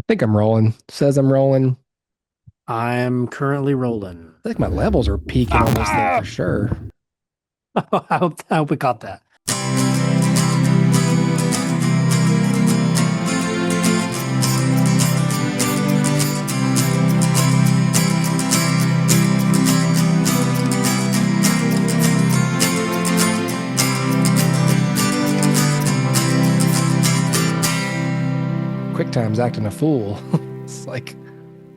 think I'm rolling. Says I'm rolling. I'm currently rolling. I think my levels are peaking on this thing for sure. I hope we caught that. QuickTime's acting a fool. It's like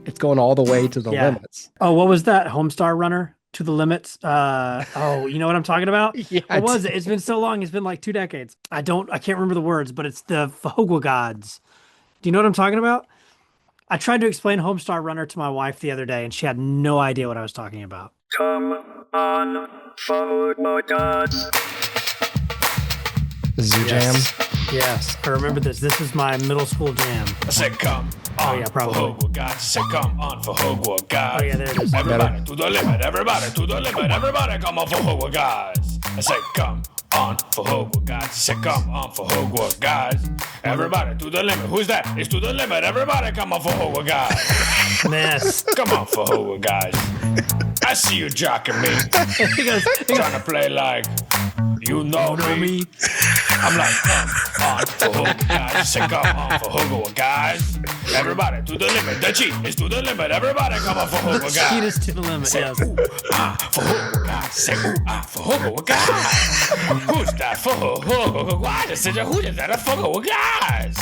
it's going all the way to the limits. Oh, what was that? Homestar Runner to the limits. You know what I'm talking about? Yeah, what was it? It's been so long. It's been like 2 decades. I can't remember the words, but it's the Fahogwa gods. Do you know what I'm talking about? I tried to explain Homestar Runner to my wife the other day, and she had no idea what I was talking about. Come on, Fahogwa gods. This is your jam? Yes, I remember this. This is my middle school jam. I said come on probably. for Hogwa guys. I said come on for Hogwa guys. Oh yeah, there it is. Everybody to the limit, everybody to the limit, everybody come on for Hogwa guys. I said come on for Hogwa guys. I said come on for Hogwa guys. Everybody to the limit. Who's that? It's to the limit. Everybody come on for Hogwa guys. Yes. Come on for Hogwa guys. I see you jocking me. he goes, Trying to play like you know me. I'm like, come on for Hogwa guys. I said come on for Hogwa guys. Everybody to the limit. The cheat is to the limit. Everybody come on for Hogwa guys. cheat is to the limit. Say, Yes. ooh, for Hogwa guys. Say, ooh, for Hogwa guys. Who's that for Hogwa guys? I said, who is that for Hogwa guys?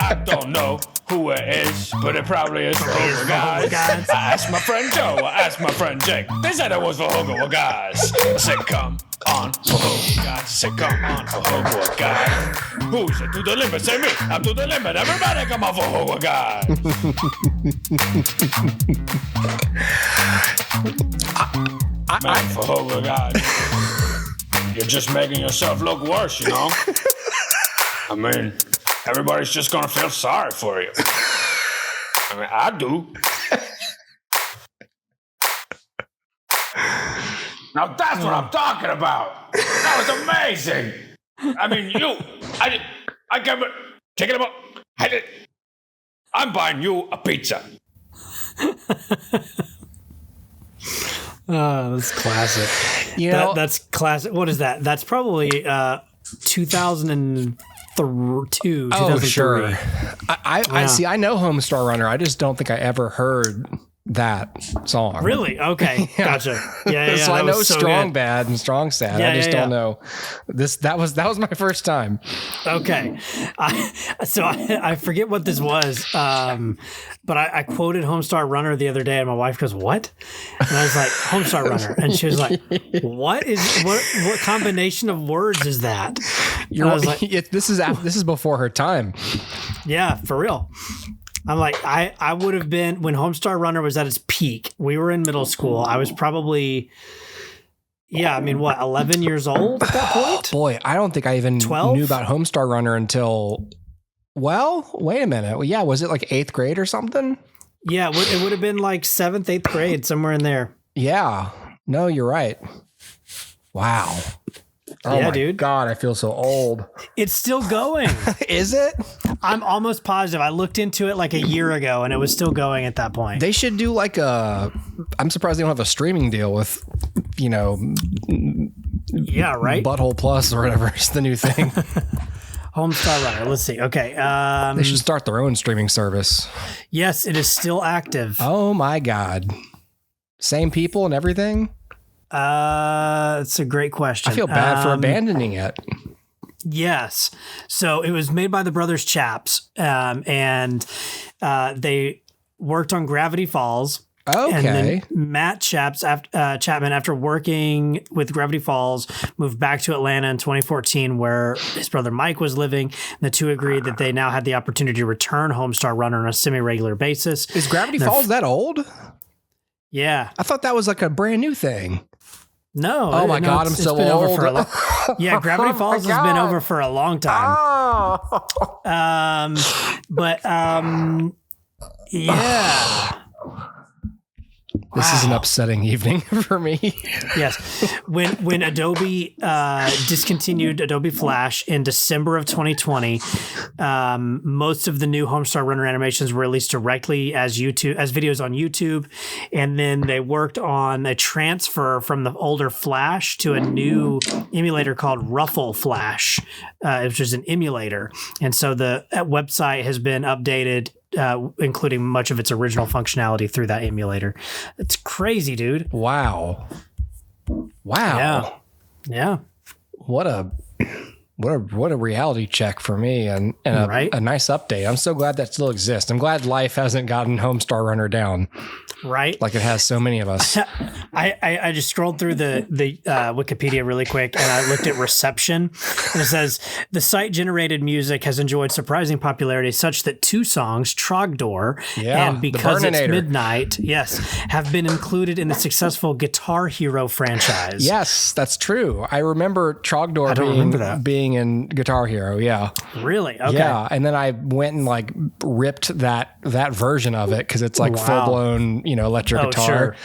I don't know who it is, but it probably is for Hogwa guys. I asked my friend Joe. I asked my friend Jake. They said it was for Hogwa guys. I said, come on for Hogwa guys. I said, come on for Hogwa guys. Who's it to the limit? Say me. I'm to the limit. Everybody come on for Hogwa guys. Man, for Hogwa guys. You're just making yourself look worse, you know? I mean, everybody's just gonna feel sorry for you. I mean, I do. Now that's what I'm talking about. That was amazing. I mean, I can't, take it about, I'm buying you a pizza. Oh, that's classic. You know, That's classic. What is that? That's probably 2002. oh, 2003. sure. I see. I know Homestar Runner. I just don't think I ever heard that song. Really? Okay. Yeah. Gotcha. Yeah. So I that know was so Strong good. Bad and Strong Sad. Yeah, I just yeah, don't know. That was my first time. Okay. I forget what this was. But I quoted Homestar Runner the other day, and my wife goes, "What?" And I was like, "Homestar Runner," and she was like, what combination of words is that?" You're I was like, this is before her time. yeah, for real. I'm like, I would have been, when Homestar Runner was at its peak, we were in middle school. I was probably, 11 years old at that point? Boy, I don't think I even 12? knew about Homestar Runner until, well, wait a minute. Well, yeah, was it like 8th grade or something? Yeah, it would have been like 7th, 8th grade, somewhere in there. Yeah. No, you're right. Wow. Oh Yeah, my dude. God, I feel so old. It's still going. Is it? I'm almost positive. I looked into it like a year ago, and it was still going at that point. They should do like I'm surprised they don't have a streaming deal with, Yeah, right? Butthole Plus or whatever is the new thing. Homestar Runner. Let's see. Okay. They should start their own streaming service. Yes, it is still active. Oh my God. Same people and everything? It's a great question. I feel bad for abandoning it. Yes. So it was made by the Brothers Chaps, and they worked on Gravity Falls. Okay. And then Matt Chapman, after working with Gravity Falls, moved back to Atlanta in 2014, where his brother Mike was living. And the two agreed that they now had the opportunity to return Homestar Runner on a semi-regular basis. Is Gravity Falls that old? Yeah. I thought that was like a brand new thing. No. Oh my God, I'm so old. Yeah, Gravity Falls has been over for a long time. Yeah. This is an upsetting evening for me. Yes. When Adobe discontinued Adobe Flash in December of 2020, most of the new Homestar Runner animations were released directly as videos on YouTube. And then they worked on a transfer from the older Flash to a new emulator called Ruffle Flash, which is an emulator. And so the website has been updated, including much of its original functionality through that emulator. It's crazy, dude. Wow. Yeah. What a reality check for me and a nice update. I'm so glad that still exists. I'm glad life hasn't gotten Homestar Runner down. Right. Like it has so many of us. I just scrolled through the Wikipedia really quick and I looked at reception, and it says the site generated music has enjoyed surprising popularity such that 2 songs, Trogdor and Because It's Midnight, have been included in the successful Guitar Hero franchise. Yes, that's true. I remember Trogdor being in Guitar Hero. Yeah. Really? Okay. Yeah. And then I went and like ripped that version of it because it's like full blown, electric guitar.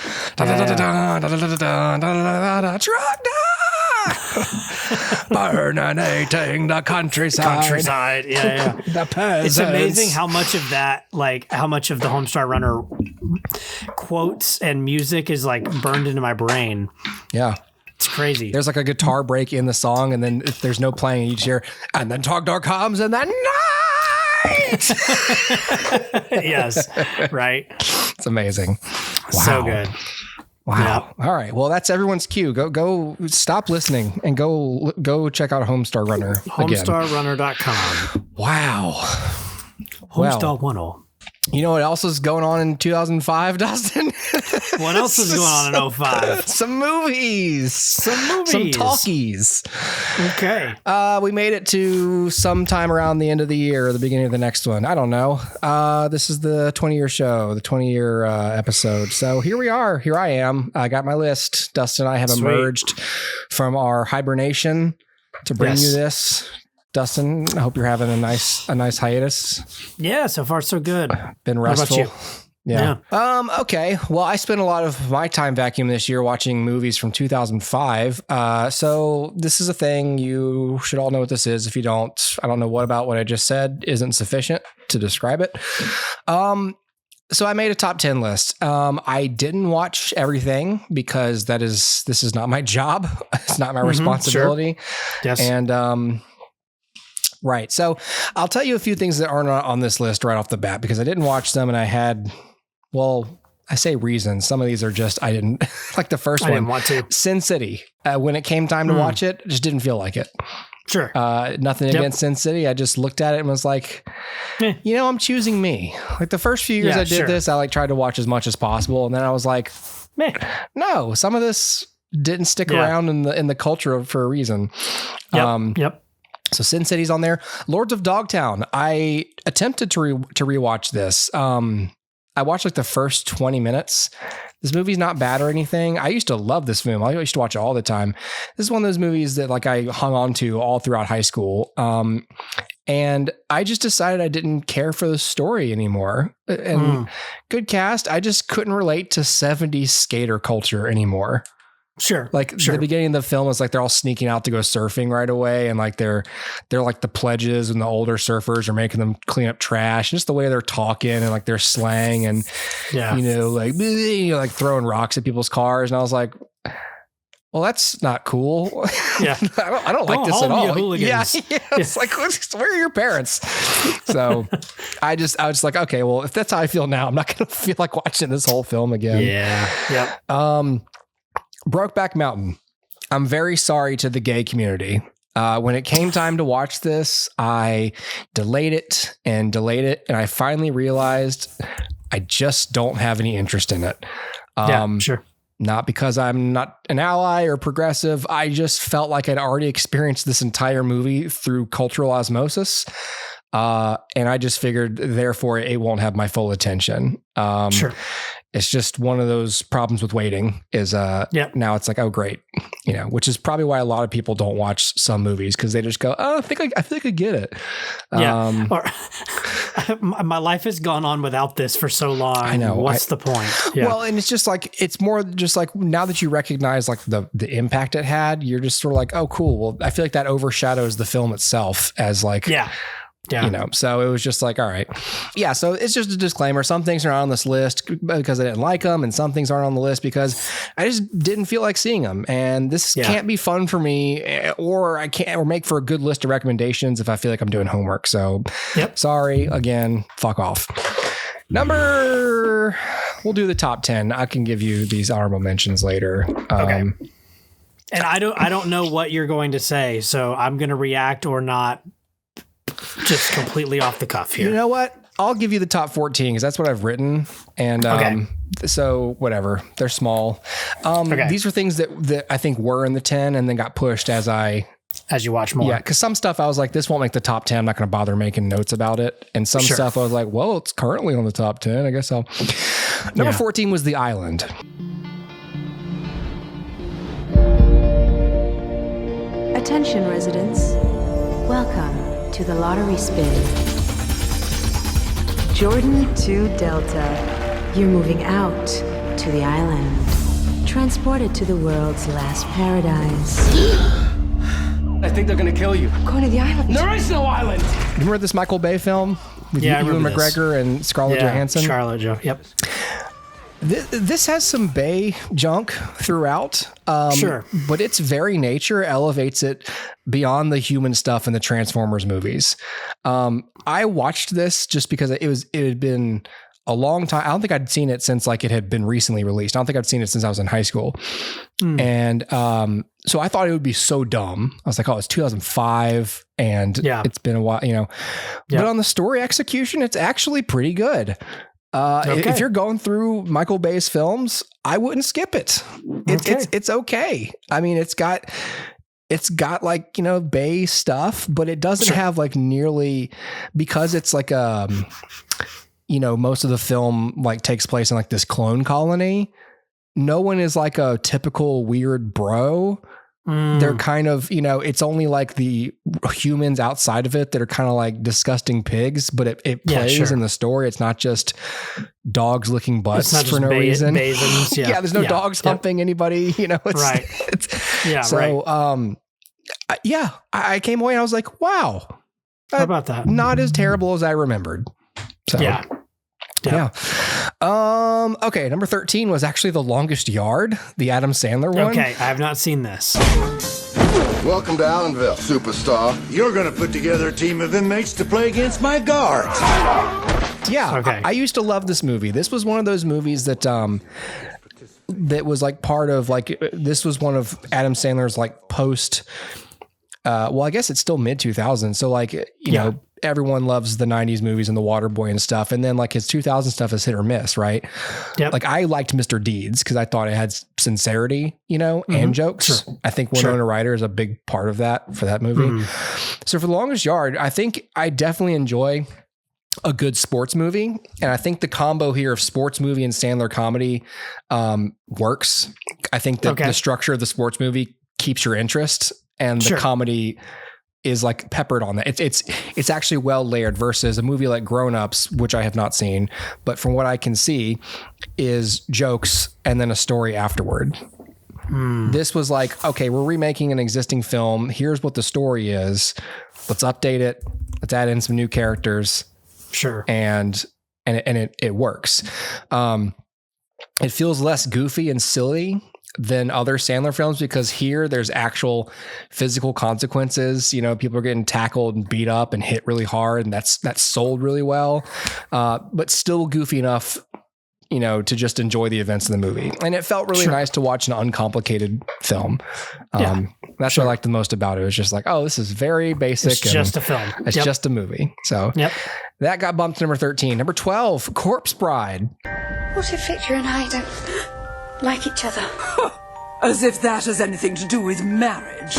Burninating the countryside. Yeah. The peasants. It's amazing how much of that, how much of the Homestar Runner quotes and music is like burned into my brain. Yeah. It's crazy. There's like a guitar break in the song, and then if there's no playing, you just hear, and then Trogdor comes in the night. Yes, right. It's amazing. Wow. So good. Wow. Yep. All right. Well, that's everyone's cue. Go stop listening and go check out Homestar Runner again. Homestarrunner.com. Wow. Homestar Runner. You know what else is going on in 2005, Dustin? What else is going on in 05? Some movies. Some talkies. Okay. We made it to sometime around the end of the year or the beginning of the next one. I don't know. This is the 20-year show, the 20-year episode. So here we are. Here I am. I got my list. Dustin and I have emerged from our hibernation to bring you this. Dustin, I hope you're having a nice hiatus. Yeah, so far so good. Been restful. How about you? Yeah. Okay. Well, I spent a lot of my time vacuuming this year watching movies from 2005. So this is a thing. You should all know what this is. If you don't, I don't know what I just said isn't sufficient to describe it. So I made a top 10 list. I didn't watch everything because this is not my job. It's not my responsibility. Sure. Yes. And, right. So I'll tell you a few things that aren't on this list right off the bat because I didn't watch them and I had, I say reasons. Some of these are just, I didn't like the first one. I didn't want to. Sin City. When it came time to watch it, just didn't feel like it. Sure. Nothing against Sin City. I just looked at it and was like, I'm choosing me. Like the first few years I did this, I tried to watch as much as possible. And then I was like, no, some of this didn't stick around in the culture for a reason. Yep. So Sin City's on there. Lords of Dogtown. I attempted to rewatch this. I watched the first 20 minutes. This movie's not bad or anything. I used to love this film. I used to watch it all the time. This is one of those movies that I hung on to all throughout high school. And I just decided I didn't care for the story anymore. And good cast. I just couldn't relate to 70s skater culture anymore. Sure. The beginning of the film is they're all sneaking out to go surfing right away. And they're like the pledges and the older surfers are making them clean up trash. Just the way they're talking and their slang and, throwing rocks at people's cars. And I was like, well, that's not cool. Yeah. I don't like this at all. Yeah. It's where are your parents? So I was like, okay, well, if that's how I feel now, I'm not going to feel like watching this whole film again. Yeah. Yep. Brokeback Mountain. I'm very sorry to the gay community. When it came time to watch this, I delayed it, and I finally realized I just don't have any interest in it. Sure. Not because I'm not an ally or progressive. I just felt like I'd already experienced this entire movie through cultural osmosis. And I just figured, therefore, it won't have my full attention. Sure. It's just one of those problems with waiting is now it's like, oh, great. Which is probably why a lot of people don't watch some movies because they just go, oh, I think I get it. Yeah. Or my life has gone on without this for so long. I know. What's the point? Yeah. Well, and it's just like, it's more just like now that you recognize like the impact it had, you're just sort of like, oh, cool. Well, I feel like that overshadows the film itself as like, yeah. So it was just like, all right. Yeah. So it's just a disclaimer. Some things are not on this list because I didn't like them. And some things aren't on the list because I just didn't feel like seeing them. And this can't be fun for me or make for a good list of recommendations if I feel like I'm doing homework. So sorry again, fuck off. We'll do the top 10. I can give you these honorable mentions later. Okay. And I don't know what you're going to say. So I'm going to react or not. Just completely off the cuff here. You know what? I'll give you the top 14 because that's what I've written. And so whatever. They're small. These are things that I think were in the 10 and then got pushed as you watch more. Yeah, because some stuff I was like, this won't make the top 10. I'm not going to bother making notes about it. And some stuff I was like, well, it's currently on the top 10. I guess I'll. Number 14 was The Island. Attention, residents. Welcome to the lottery spin. Jordan to Delta. You're moving out to the island. Transported to the world's last paradise. I think they're gonna kill you. Going to the island. There is no island. Remember this Michael Bay film with Ewan McGregor and Scarlett Johansson? Scarlett Johansson. Yep. This has some Bay junk throughout. Sure. But its very nature elevates it beyond the human stuff in the Transformers movies. I watched this just because it had been a long time. I don't think I'd seen it since like it had been recently released. I don't think I'd seen it since I was in high school. And so I thought it would be so dumb. I was like, oh, it's 2005 and it's been a while, But on the story execution, it's actually pretty good. If you're going through Michael Bay's films, I wouldn't skip it. It's okay. I mean, it's got like, Bay stuff, but it doesn't have like nearly, because it's like, most of the film like takes place in like this clone colony. No one is like a typical weird bro. They're kind of, it's only like the humans outside of it that are kind of like disgusting pigs, but it plays in the story. It's not just dogs licking butts for no reason. There's no dogs humping anybody, Right. I came away and I was like, wow. How about that? Not as terrible as I remembered. So Yeah. Okay. Number 13 was actually The Longest Yard, the Adam Sandler one. Okay. I have not seen this. Welcome to Allenville, superstar. You're going to put together a team of inmates to play against my guards. Yeah. Okay. I used to love this movie. This was one of those movies that was like part of like, this was one of Adam Sandler's like post, I guess it's still mid 2000s. So like, you know, everyone loves the 90s movies and the Waterboy and stuff. And then like his 2000 stuff is hit or miss, right? Yep. Like I liked Mr. Deeds because I thought it had sincerity, and jokes. Sure. I think Winona Ryder is a big part of that for that movie. So for The Longest Yard, I think I definitely enjoy a good sports movie. And I think the combo here of sports movie and Sandler comedy works. I think that the structure of the sports movie keeps your interest and the comedy is like peppered on that. It's actually well layered versus a movie like Grown Ups, which I have not seen, but from what I can see is jokes and then a story afterward. This was like, okay, we're remaking an existing film. Here's what the story is. Let's update it. Let's add in some new characters. Sure. And it works. It feels less goofy and silly than other Sandler films because here there's actual physical consequences. People are getting tackled and beat up and hit really hard, and that's sold really well, but still goofy enough, to just enjoy the events of the movie. And it felt really nice to watch an uncomplicated film. That's what I liked the most about it. It was just like, oh, this is very basic. It's just a film. It's just a movie. So that got bumped to number 13. Number 12, Corpse Bride. What if Victor and I don't like each other? As if that has anything to do with marriage.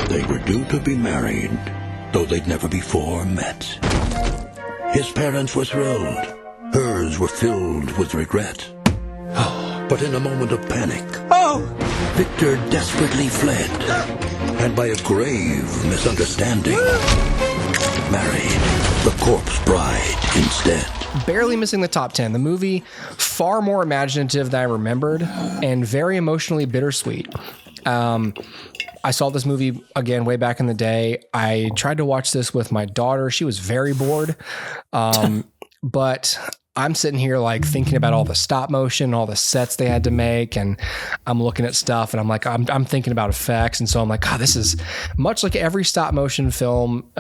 They were due to be married, though they'd never before met. His parents were thrilled, Hers were filled with regret. But in a moment of panic, Victor desperately fled, and by a grave misunderstanding, married the corpse bride instead. Barely missing the top 10. The movie, far more imaginative than I remembered, and very emotionally bittersweet. I saw this movie again way back in the day. I tried to watch this with my daughter. She was very bored. But I'm sitting here like thinking about all the stop motion, all the sets they had to make, and I'm looking at stuff and I'm like, I'm thinking about effects. And so I'm like, God, this is much like every stop motion film,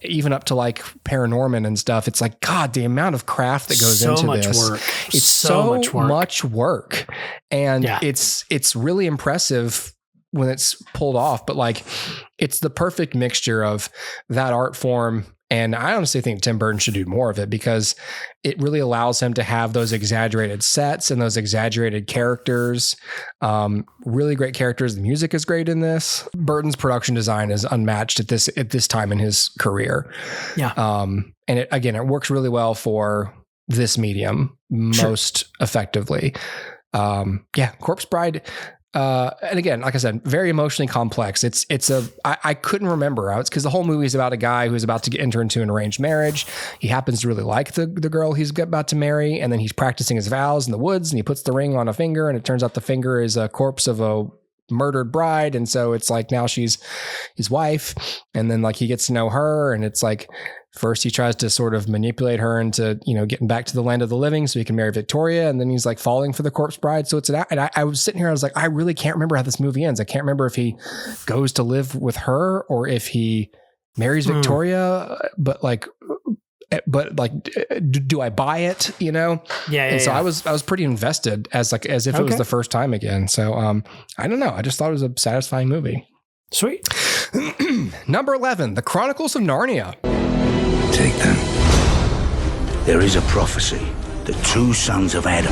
even up to like Paranorman and stuff. It's like, God, the amount of craft that goes into this. Work. It's so much work. And it's really impressive when it's pulled off, but like it's the perfect mixture of that art form. And I honestly think Tim Burton should do more of it because it really allows him to have those exaggerated sets and those exaggerated characters. Really great characters. The music is great in this. Burton's production design is unmatched at this time in his career. Yeah. And it works really well for this medium most effectively. Corpse Bride. And again, like I said, very emotionally complex. I couldn't remember. It's because the whole movie is about a guy who's about to enter into an arranged marriage. He happens to really like the girl he's about to marry. And then he's practicing his vows in the woods and he puts the ring on a finger and it turns out the finger is a corpse of a murdered bride. And so it's like, now she's his wife. And then like he gets to know her and it's like, first he tries to sort of manipulate her into, getting back to the land of the living so he can marry Victoria. And then he's like falling for the corpse bride. So I was sitting here, I was like, I really can't remember how this movie ends. I can't remember if he goes to live with her or if he marries Victoria, but do I buy it? Yeah. And so I was pretty invested as if it was the first time again. So, I don't know. I just thought it was a satisfying movie. Sweet. Number 11, The Chronicles of Narnia. Take them. There is a prophecy that 2 sons of Adam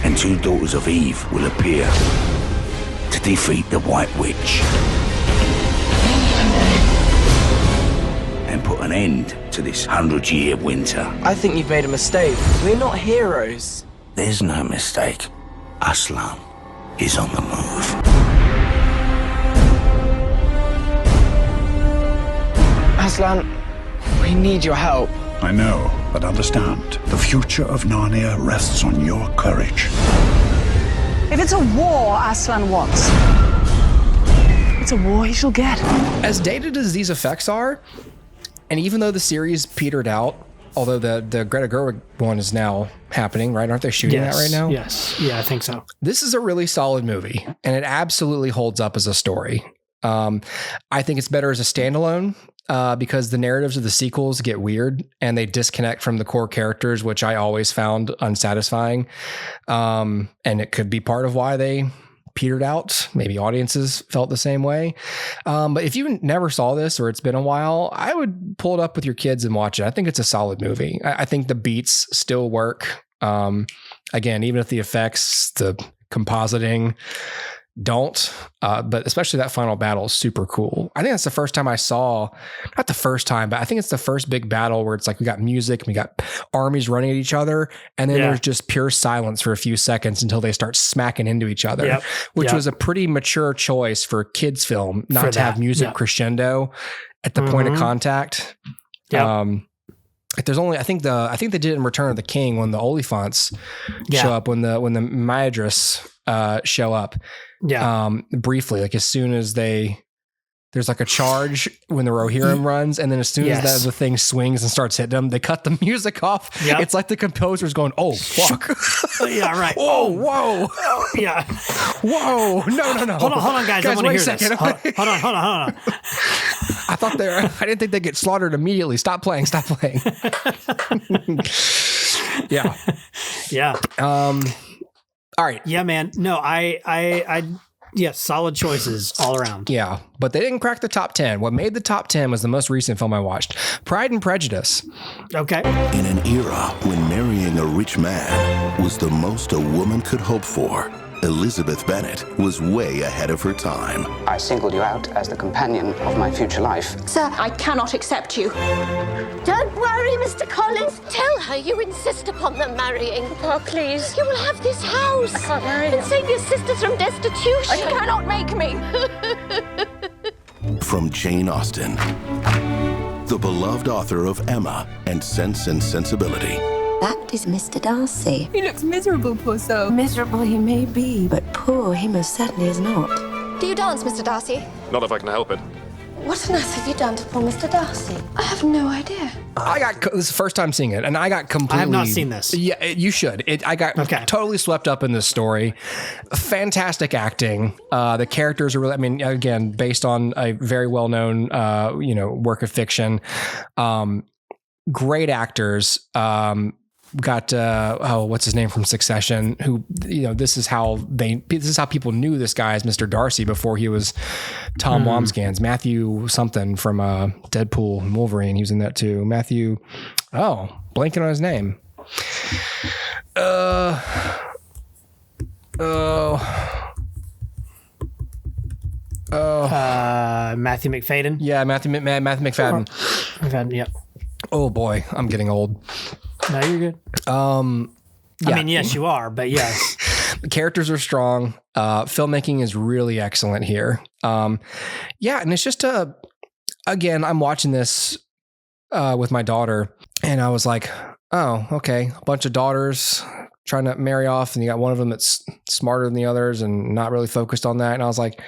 and 2 daughters of Eve will appear to defeat the White Witch and put an end to this 100-year winter. I think you've made a mistake. We're not heroes. There's no mistake. Aslan is on the move. Aslan, we need your help. I know, but understand, the future of Narnia rests on your courage. If it's a war Aslan wants, it's a war he shall get. As dated as these effects are, and even though the series petered out, although the Greta Gerwig one is now happening, right? Aren't they shooting that right now? Yes. Yeah, I think so. This is a really solid movie, and it absolutely holds up as a story. I think it's better as a standalone because the narratives of the sequels get weird and they disconnect from the core characters, which I always found unsatisfying. And it could be part of why they petered out. Maybe audiences felt the same way. But if you never saw this or it's been a while, I would pull it up with your kids and watch it. I think it's a solid movie. I think the beats still work. Again, even if the effects, the compositing don't, but especially that final battle is super cool. I think that's the first time I saw, not the first time, but I think it's the first big battle where it's like we got music and we got armies running at each other, and then there's just pure silence for a few seconds until they start smacking into each other, which was a pretty mature choice for a kids film, not to have music crescendo at the point of contact. There's only, I think they did it in Return of the King when the Oliphants show up, when the Maedris show up. Briefly, like as soon as there's like a charge when the Rohirrim runs, and then as soon as the thing swings and starts hitting them, they cut the music off. It's like the composer's going, "Oh fuck!" Yeah, right. Oh, whoa. Yeah. Whoa. No. Hold on, guys. I want to hear this. Hold on. I didn't think they'd get slaughtered immediately. Stop playing. Yeah. All right. Yeah, man. No, solid choices all around. Yeah, but they didn't crack the top 10. What made the top 10 was the most recent film I watched, Pride and Prejudice. Okay. In an era when marrying a rich man was the most a woman could hope for, Elizabeth Bennet was way ahead of her time. I singled you out as the companion of my future life. Sir, I cannot accept you. Don't worry, Mr. Collins. Tell her. You insist upon them marrying. Papa, please. You will have this house. I can't marry and save your sisters from destitution. You cannot make me. From Jane Austen, the beloved author of Emma and Sense and Sensibility. That is Mr. Darcy. He looks miserable, poor soul. Miserable he may be, but poor he most certainly is not. Do you dance, Mr. Darcy? Not if I can help it. What on earth have you done to poor Mr. Darcy? I have no idea. This is the first time seeing it, and I got completely... I have not seen this. Yeah, you should. I got totally swept up in this story. Fantastic acting. The characters are really... I mean, again, based on a very well-known, work of fiction. Great actors. Got what's his name from Succession, who this is how people knew this guy as Mr. Darcy before he was Tom Wambsgans. Matthew something from Deadpool and Wolverine, he was in that too. Matthew, blanking on his name. Matthew McFadden. Yeah, Matthew McFadden. McFadden, yep. Oh boy, I'm getting old. No, you're good. I mean, yes, you are, but yes. The characters are strong. Filmmaking is really excellent here. And it's just again, I'm watching this with my daughter, and I was like, oh, okay, a bunch of daughters trying to marry off, and you got one of them that's smarter than the others and not really focused on that. And I was like,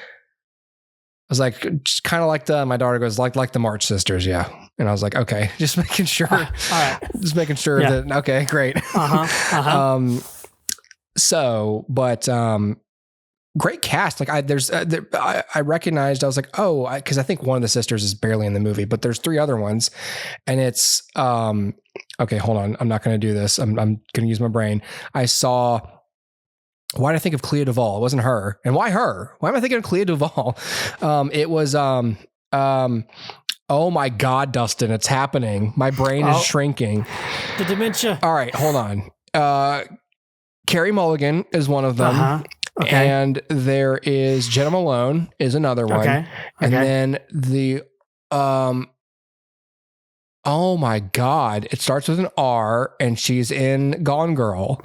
kind of like my daughter goes, like the March Sisters, yeah. And I was like, okay, just making sure, just making sure that, okay, great. Great cast. Like I recognized, I was like, cause I think one of the sisters is barely in the movie, but there's 3 other ones, and it's, okay, hold on. I'm not going to do this. I'm going to use my brain. Why did I think of Clea Duvall? It wasn't her. And why her? Why am I thinking of Clea Duvall? It was, oh my God, Dustin, it's happening. My brain is shrinking. The dementia. All right, hold on. Carey Mulligan is one of them. Okay. And there is Jenna Malone is another one. Okay. And then the, oh my God, it starts with an R, and she's in Gone Girl.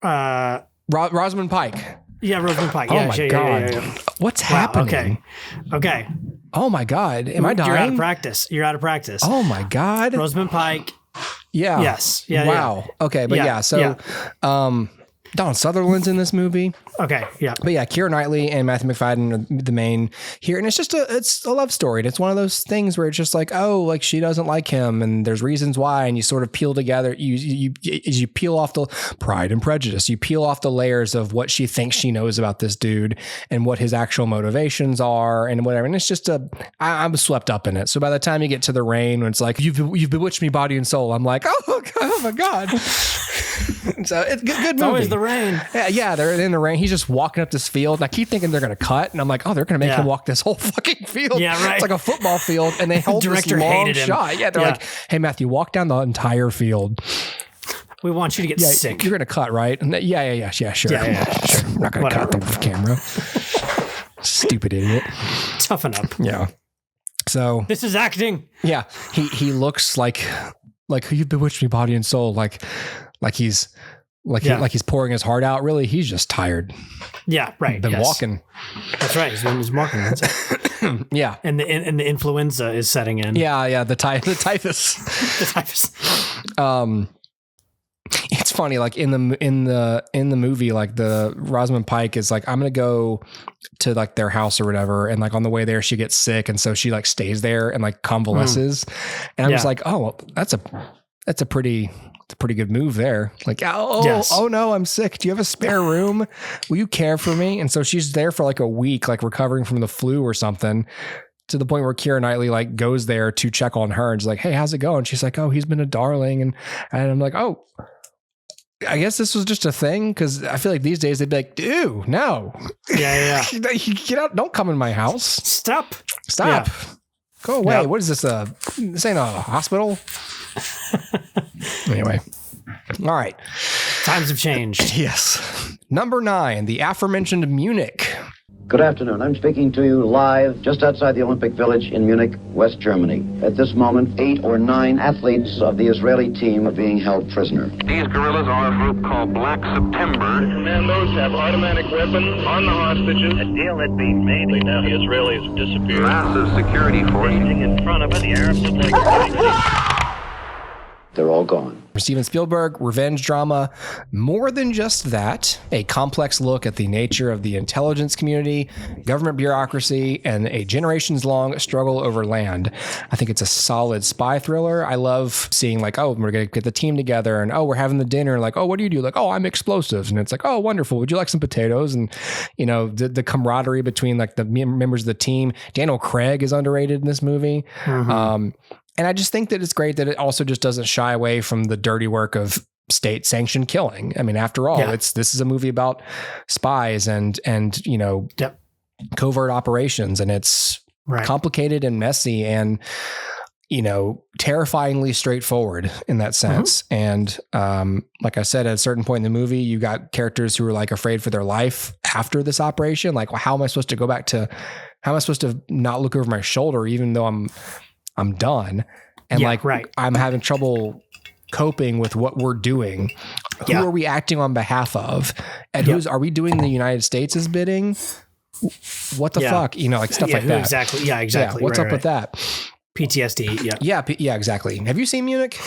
Rosamund Pike. Yeah, Rosamund Pike. Oh my God. Yeah. What's happening? Okay. Oh my God. Am I dying? You're out of practice. Oh my God. Rosamund Pike. Yeah. Yes. Yeah. Wow. Yeah. Okay. But so, Dawn Sutherland's in this movie. Okay. Yeah. But yeah, Keira Knightley and Matthew McFadden are the main here. And it's just it's a love story. And it's one of those things where it's just like, like she doesn't like him, and there's reasons why. And you sort of peel together, you peel off the Pride and Prejudice, you peel off the layers of what she thinks she knows about this dude and what his actual motivations are and whatever. And it's just I'm swept up in it. So by the time you get to the rain, when it's like, you've bewitched me body and soul, I'm like, oh my God. So it's good movie. It's always the rain. Yeah, they're in the rain. He's just walking up this field, and I keep thinking they're going to cut, and I'm like, they're going to make him walk this whole fucking field. Yeah, right. It's like a football field, and they held this long shot. Yeah, they're like, hey, Matthew, walk down the entire field. We want you to get sick. You're going to cut, right? And yeah, sure. Sure. I'm not going to cut the camera. Stupid idiot. Toughen up. Yeah. So this is acting. Yeah, he looks like you've bewitched me body and soul, like he's pouring his heart out. Really, he's just tired. Yeah, right. Been walking. That's right. He's walking. That's it. Yeah, and the influenza is setting in. Yeah. The typhus. The typhus. It's funny, like in the movie, like the Rosamund Pike is like, I'm gonna go to like their house or whatever, and like on the way there she gets sick, and so she like stays there and like convalesces, and I'm just like, that's a pretty good move there. Like, oh no, I'm sick. Do you have a spare room? Will you care for me? And so she's there for like a week, like recovering from the flu or something, to the point where Keira Knightley like goes there to check on her and she's like, hey, how's it going? She's like, oh, he's been a darling. And I'm like, oh, I guess this was just a thing, because I feel like these days they'd be like, ew, no. Yeah. Get out. Don't come in my house. Stop. Yeah. Go away. Yep. What is this? This ain't a hospital. Anyway. All right. Times have changed. Yes. Number 9, the aforementioned Munich. Good afternoon. I'm speaking to you live just outside the Olympic Village in Munich, West Germany. At this moment, 8 or 9 athletes of the Israeli team are being held prisoner. These guerrillas are a group called Black September. Commandos have automatic weapons on the hostages. A deal had been made. Now the Israelis have disappeared. Massive security forces. In front of it, the Arabs look like They're all gone. Steven Spielberg, revenge drama, more than just that, a complex look at the nature of the intelligence community, government bureaucracy, and a generations-long struggle over land. I think it's a solid spy thriller. I love seeing like, oh, we're going to get the team together, and oh, we're having the dinner, like, oh, what do you do? Like, oh, I'm explosives. And it's like, oh, wonderful. Would you like some potatoes? And, you know, the camaraderie between like the members of the team. Daniel Craig is underrated in this movie. And I just think that it's great that it also just doesn't shy away from the dirty work of state-sanctioned killing. I mean, after all, this is a movie about spies and you know, covert operations, and it's complicated and messy and, you know, terrifyingly straightforward in that sense. And like I said, at a certain point in the movie, you got characters who are like afraid for their life after this operation. Like, well, how am I supposed to not look over my shoulder even though I'm done? And I'm having trouble coping with what we're doing. Who are we acting on behalf of? And are we doing the United States' bidding? What the fuck? You know, like stuff like that. Exactly. Yeah, exactly. What's up with that? PTSD. Yeah, exactly. Have you seen Munich?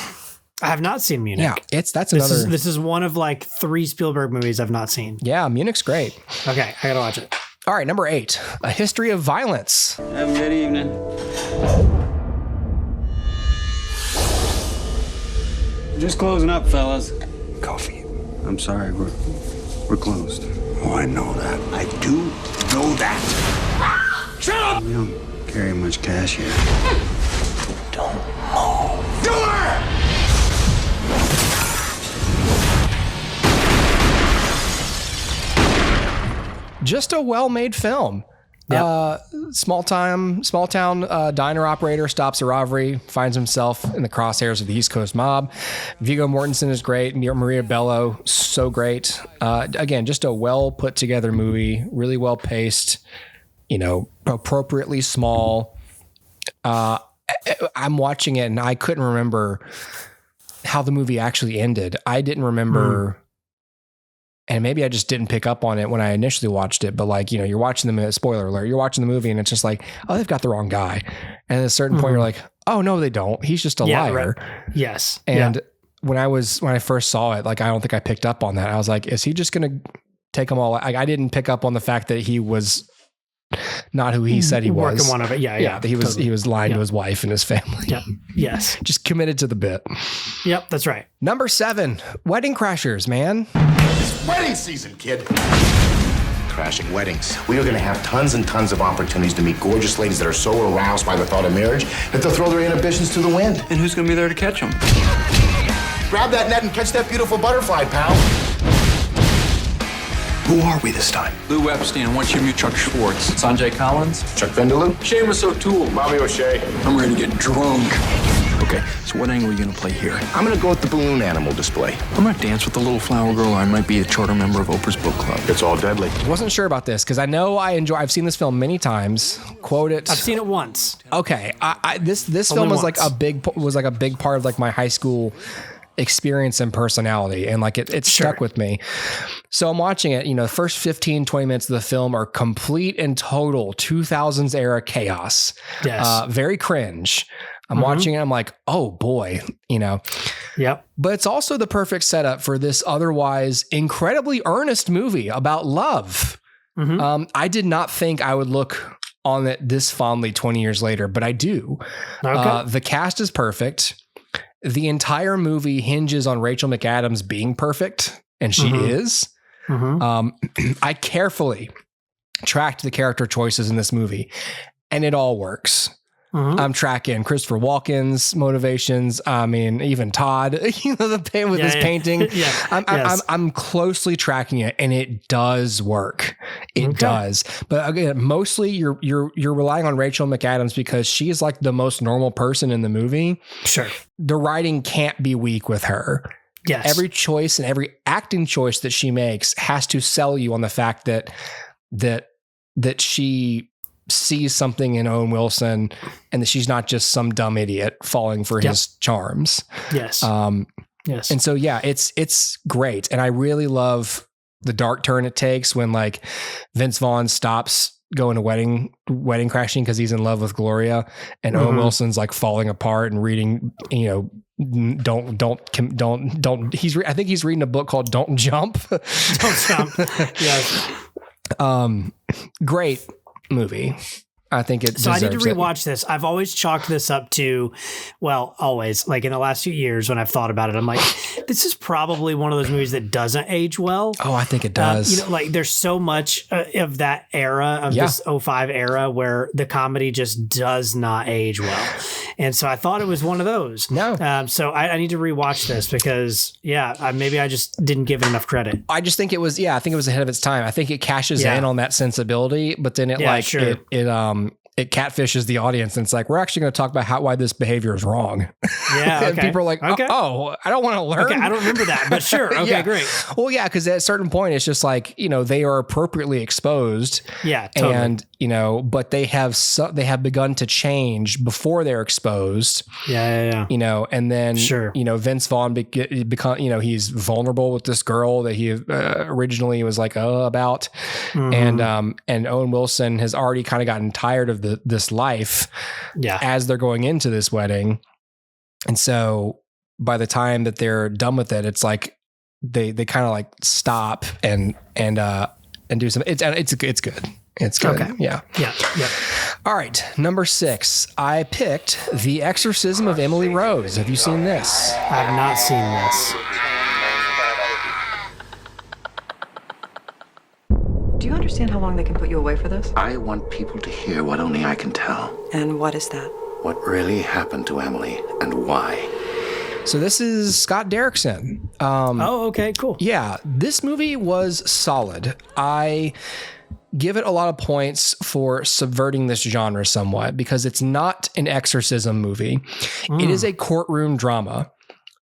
I have not seen Munich. Yeah, this is one of like 3 Spielberg movies I've not seen. Yeah, Munich's great. Okay, I gotta watch it. All right, number 8, A History of Violence. Have a good evening. Just closing up, fellas. Coffee. I'm sorry, we're closed. Oh, I know that. I do know that. Shut up! We don't carry much cash here. Don't move. Door! Just a well-made film. Small town diner operator stops a robbery, finds himself in the crosshairs of the East Coast mob. Viggo Mortensen is great. Maria Bello, so great. Again, just a well put together movie, really well paced, you know, appropriately small. I'm watching it and I couldn't remember how the movie actually ended. I didn't remember. And maybe I just didn't pick up on it when I initially watched it, but like, you know, you're watching the spoiler alert, you're watching the movie and it's just like, oh, they've got the wrong guy. And at a certain point you're like, oh no, they don't. He's just a liar. Right. Yes. And when I first saw it, like, I don't think I picked up on that. I was like, is he just going to take them all? I didn't pick up on the fact that he was not who he said he was. Working one of it. Yeah. He was lying to his wife and his family. Yep. Yes. Just committed to the bit. Yep. That's right. Number 7, Wedding Crashers, man. It's wedding season, kid. Crashing weddings. We are going to have tons and tons of opportunities to meet gorgeous ladies that are so aroused by the thought of marriage that they'll throw their inhibitions to the wind. And who's going to be there to catch them? Grab that net and catch that beautiful butterfly, pal. Who are we this time? Lou Epstein, what's your mute? Chuck Schwartz. Sanjay Collins. Chuck Vindaloo. Seamus O'Toole. Bobby O'Shea. I'm ready to get drunk. Okay, so what angle are you gonna play here? I'm gonna go with the balloon animal display. I'm gonna dance with the little flower girl, or I might be a charter member of Oprah's book club. It's all deadly. I wasn't sure about this because I know I've seen this film many times. Quote it. I've seen it once. Okay, this film was like a big part of like my high school experience and personality, and like it stuck with me. So I'm watching it, you know, the first 15, 20 minutes of the film are complete and total 2000s era chaos. Yes. Very cringe. I'm watching it. I'm like, oh boy, you know. Yep. But it's also the perfect setup for this otherwise incredibly earnest movie about love. I did not think I would look on it this fondly 20 years later, but I do. Okay. The cast is perfect. The entire movie hinges on Rachel McAdams being perfect, and she is. I carefully tracked the character choices in this movie, and it all works. I'm tracking Christopher Walken's motivations. I mean, even Todd, you know, the paint with his painting. I'm closely tracking it, and it does work. It does. But again, mostly you're relying on Rachel McAdams because she is like the most normal person in the movie. Sure. The writing can't be weak with her. Yes. Every choice and every acting choice that she makes has to sell you on the fact that that she sees something in Owen Wilson and that she's not just some dumb idiot falling for his charms. Yes. Yes. And so, yeah, it's great. And I really love the dark turn it takes when like Vince Vaughn stops going to wedding crashing because he's in love with Gloria, and Owen Wilson's like falling apart and reading, don't. I think he's reading a book called Don't Jump. Don't Jump. Yes. Great movie. I think it. So I need to rewatch this. I've always chalked this up to, well, always, like in the last few years when I've thought about it, I'm like, this is probably one of those movies that doesn't age well. Oh, I think it does. Like there's so much of that era of this 05 era where the comedy just does not age well. And so I thought it was one of those. No. So I need to rewatch this because maybe I just didn't give it enough credit. I just think it was, I think it was ahead of its time. I think it cashes in on that sensibility, but then it it catfishes the audience, and it's like, we're actually going to talk about why this behavior is wrong. Yeah. Okay. And people are like, oh, I don't want to learn. Okay, I don't remember that, but sure. Okay, great. Well, yeah, because at a certain point, it's just like, they are appropriately exposed. Yeah, totally. And, but they have begun to change before they're exposed. Yeah. And then, Vince Vaughn he's vulnerable with this girl that he originally was like, about. Mm-hmm. And Owen Wilson has already kind of gotten tired of this life as they're going into this wedding. And so by the time that they're done with it, it's like they kind of like stop and do something. It's good. It's good. Okay. Yeah. Yeah. All right. Number 6. I picked The Exorcism of Emily Rose. Have you seen this? I have not seen this. Do you understand how long they can put you away for this? I want people to hear what only I can tell. And what is that? What really happened to Emily and why. So this is Scott Derrickson. Okay, cool. Yeah, this movie was solid. I give it a lot of points for subverting this genre somewhat because it's not an exorcism movie. It is a courtroom drama.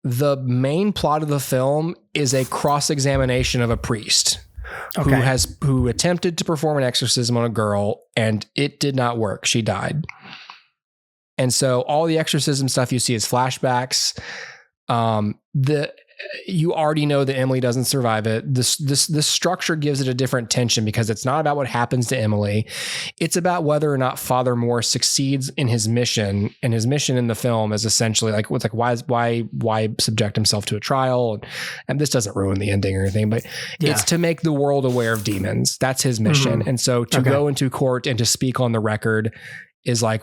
The main plot of the film is a cross-examination of a priest. Who attempted to perform an exorcism on a girl, and it did not work. She died. And so all the exorcism stuff you see is flashbacks. You already know that Emily doesn't survive it. This structure gives it a different tension because it's not about what happens to Emily. It's about whether or not Father Moore succeeds in his mission. And his mission in the film is essentially why subject himself to a trial? And this doesn't ruin the ending or anything, but it's to make the world aware of demons. That's his mission. And so to go into court and to speak on the record is like,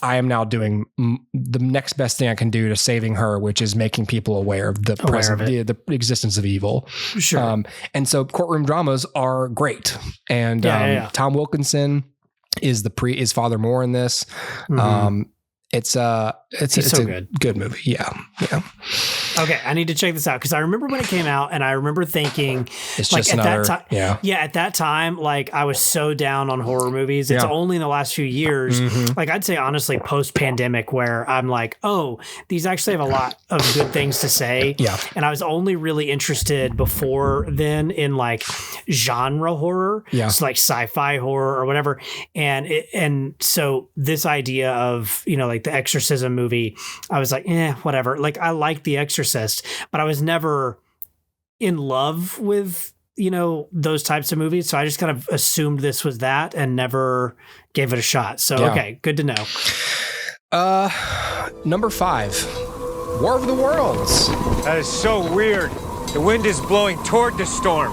I am now doing the next best thing I can do to saving her, which is making people aware of the existence of evil. Sure. And so courtroom dramas are great. And Tom Wilkinson is is Father Moore in this. It's so good. Good movie. Yeah. Okay, I need to check this out because I remember when it came out, and I remember thinking, it's like just at that time, like I was so down on horror movies. It's only in the last few years, like I'd say honestly, post-pandemic, where I'm like, oh, these actually have a lot of good things to say. Yeah, and I was only really interested before then in like genre horror, so like sci-fi horror or whatever. And so this idea of like the Exorcism movie, I was like, whatever. Like I like The Exorcist, but I was never in love with, those types of movies. So I just kind of assumed this was that and never gave it a shot. So, okay, good to know. Number 5, War of the Worlds. That is so weird. The wind is blowing toward the storm.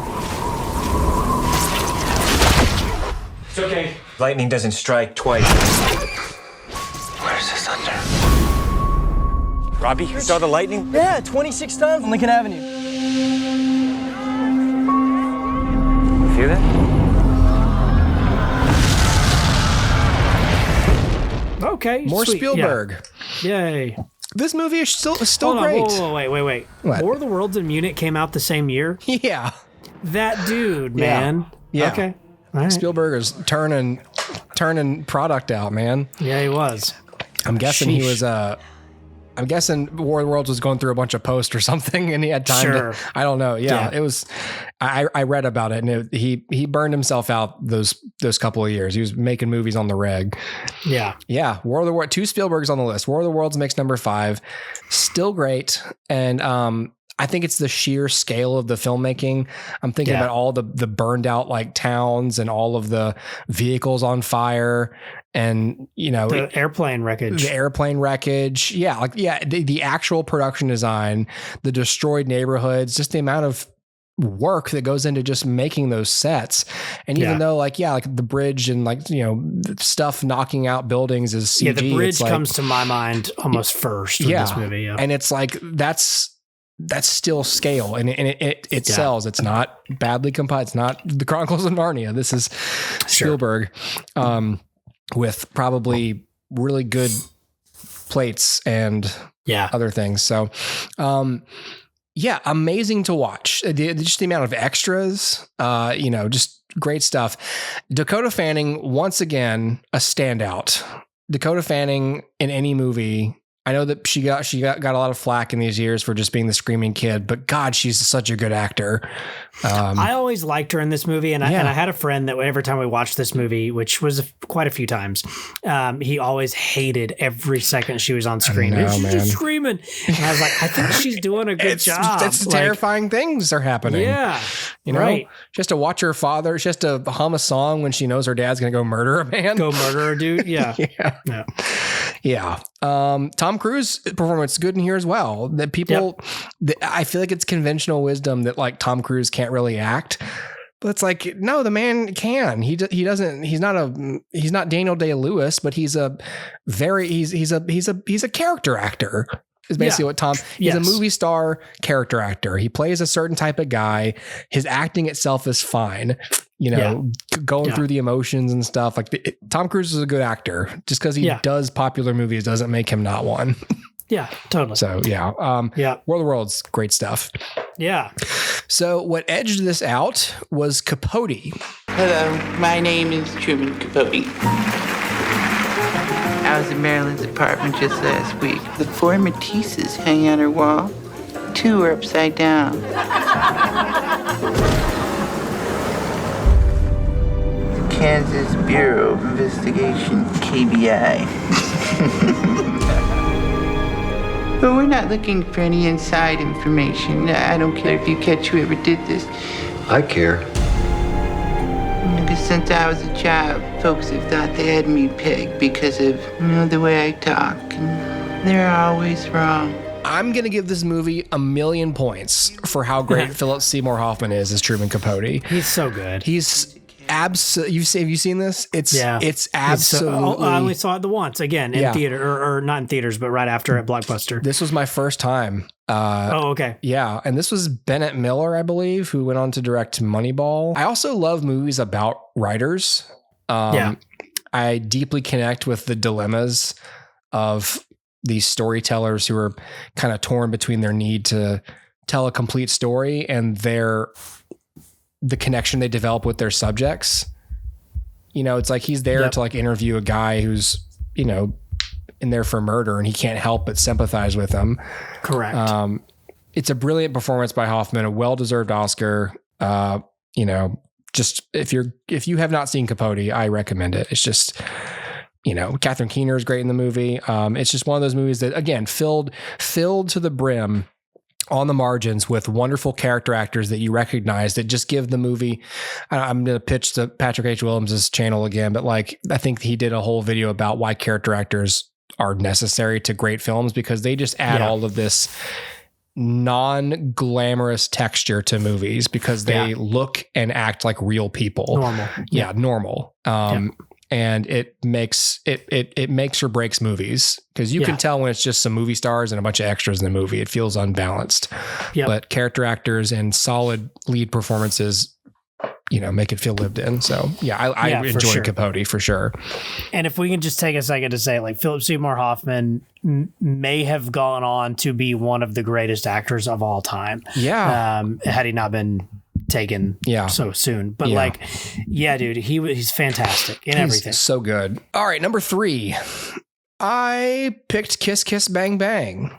It's okay. Lightning doesn't strike twice. Where's the thunder? Robbie, you saw the lightning? Yeah, 26 times on Lincoln Avenue. You hear that? Okay. More sweet. Spielberg. Yeah. Yay. This movie is still Hold great. On, wait. What? War of the Worlds in Munich came out the same year? Yeah. That dude, man. Yeah. Okay. All right. Spielberg is turning product out, man. Yeah, he was. I'm guessing he was I'm guessing War of the Worlds was going through a bunch of posts or something, and he had time to. I don't know. Yeah. It was. I read about it, and he burned himself out those couple of years. He was making movies on the reg. Yeah. War of the Worlds. 2 Spielbergs on the list. War of the Worlds makes number 5. Still great, and I think it's the sheer scale of the filmmaking. I'm thinking about all the burned out like towns and all of the vehicles on fire, and the airplane wreckage. The actual production design, the destroyed neighborhoods, just the amount of work that goes into just making those sets. And even though like the bridge and stuff knocking out buildings is CG. Yeah, the bridge comes to my mind almost first in this movie. Yeah. And it's like that's still scale, and it sells. It's not badly compiled. It's not the Chronicles of Narnia. This is Spielberg, with probably really good plates and other things. So, amazing to watch. Just the amount of extras, just great stuff. Dakota Fanning, once again, a standout. Dakota Fanning in any movie. I know that she got a lot of flack in these years for just being the screaming kid, but God, she's such a good actor. I always liked her in this movie, and I had a friend that every time we watched this movie, which was quite a few times, he always hated every second she was on screen. She's just screaming, and I was like, I think she's doing a good job. It's terrifying things are happening. Yeah, she has to watch her father. She has to hum a song when she knows her dad's going to go murder a man. Go murder a dude. Yeah. Yeah. Tom Cruise performance good in here as well. That people, I feel like it's conventional wisdom that like Tom Cruise can't really act, but it's like, no, the man can. He doesn't. He's not Daniel Day-Lewis, but he's a character actor. Is basically what Tom. He's a movie star character actor. He plays a certain type of guy. His acting itself is fine. Going through the emotions and stuff. Like Tom Cruise is a good actor. Just because he does popular movies doesn't make him not one. Yeah, totally. So War of the Worlds, great stuff. Yeah. So what edged this out was Capote. Hello, my name is Truman Capote. I was in Marilyn's apartment just last week. The 4 Matisses hang on her wall. 2 are upside down. The Kansas Bureau of Investigation, KBI. But we're not looking for any inside information. I don't care if you catch whoever did this. I care. Because since I was a child, folks have thought they had me pegged because of, the way I talk. And they're always wrong. I'm going to give this movie 1,000,000 points for how great Philip Seymour Hoffman is as Truman Capote. He's so good. He's absolutely. Have you seen this? It's absolutely. I only saw it the once again in theater, or not in theaters, but right after at Blockbuster. This was my first time. Okay. Yeah. And this was Bennett Miller, I believe, who went on to direct Moneyball. I also love movies about writers. I deeply connect with the dilemmas of these storytellers who are kind of torn between their need to tell a complete story and the connection they develop with their subjects. It's like he's there to like interview a guy who's, in there for murder, and he can't help but sympathize with him. Correct. It's a brilliant performance by Hoffman, a well-deserved Oscar. Just if you have not seen Capote, I recommend it. It's just, Catherine Keener is great in the movie. It's just one of those movies that, again, filled to the brim on the margins with wonderful character actors that you recognize that just give the movie. I'm going to pitch to Patrick H. Williams' channel again, but like, I think he did a whole video about why character actors are necessary to great films, because they just add all of this non-glamorous texture to movies because they look and act like real people. Normal. And it makes or breaks movies, because you can tell when it's just some movie stars and a bunch of extras in the movie. It feels unbalanced. But character actors and solid lead performances, make it feel lived in. So I enjoyed Capote for sure. And if we can just take a second to say, like, Philip Seymour Hoffman may have gone on to be one of the greatest actors of all time. Had he not been taken so soon. But dude, he's fantastic in everything. So good. All right, number 3. I picked Kiss Kiss Bang Bang.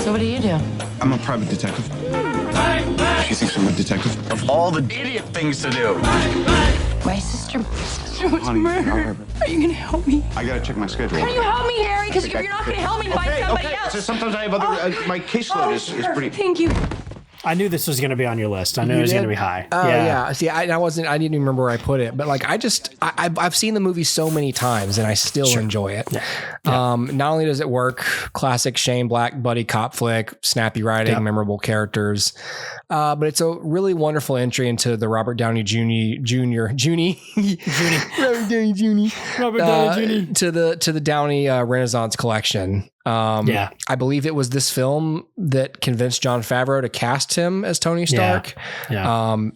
So what do you do? I'm a private detective. She thinks I'm a detective. Of all the idiot things to do. My sister was murdered. Are you gonna help me? I gotta check my schedule. Can you help me, Harry? Because if you're not gonna help me, find somebody else. So sometimes I have other. My caseload is pretty. Thank you. I knew this was going to be on your list. I knew it was going to be high. Oh yeah. See, I didn't even remember where I put it, but like I've seen the movie so many times and I still enjoy it. Yeah. Not only does it work, classic Shane Black buddy cop flick, snappy writing, memorable characters, but it's a really wonderful entry into the Robert Downey Jr. to the Downey Renaissance collection. I believe it was this film that convinced Jon Favreau to cast him as Tony Stark. And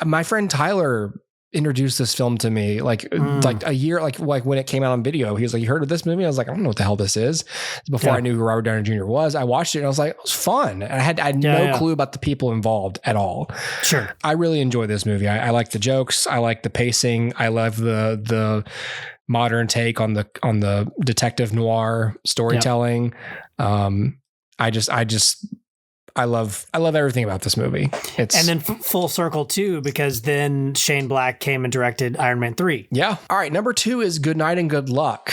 my friend Tyler introduced this film to me like a year, like when it came out on video. He was like, "You heard of this movie?" I was like, "I don't know what the hell this is." Before I knew who Robert Downey Jr. was, I watched it and I was like, "It was fun." And I had no clue about the people involved at all. Sure. I really enjoy this movie. I like the jokes. I like the pacing. I love the modern take on the detective noir storytelling. I love everything about this movie. And then full circle too, because then Shane Black came and directed Iron Man 3. Yeah. All right. Number 2 is Good Night and Good Luck.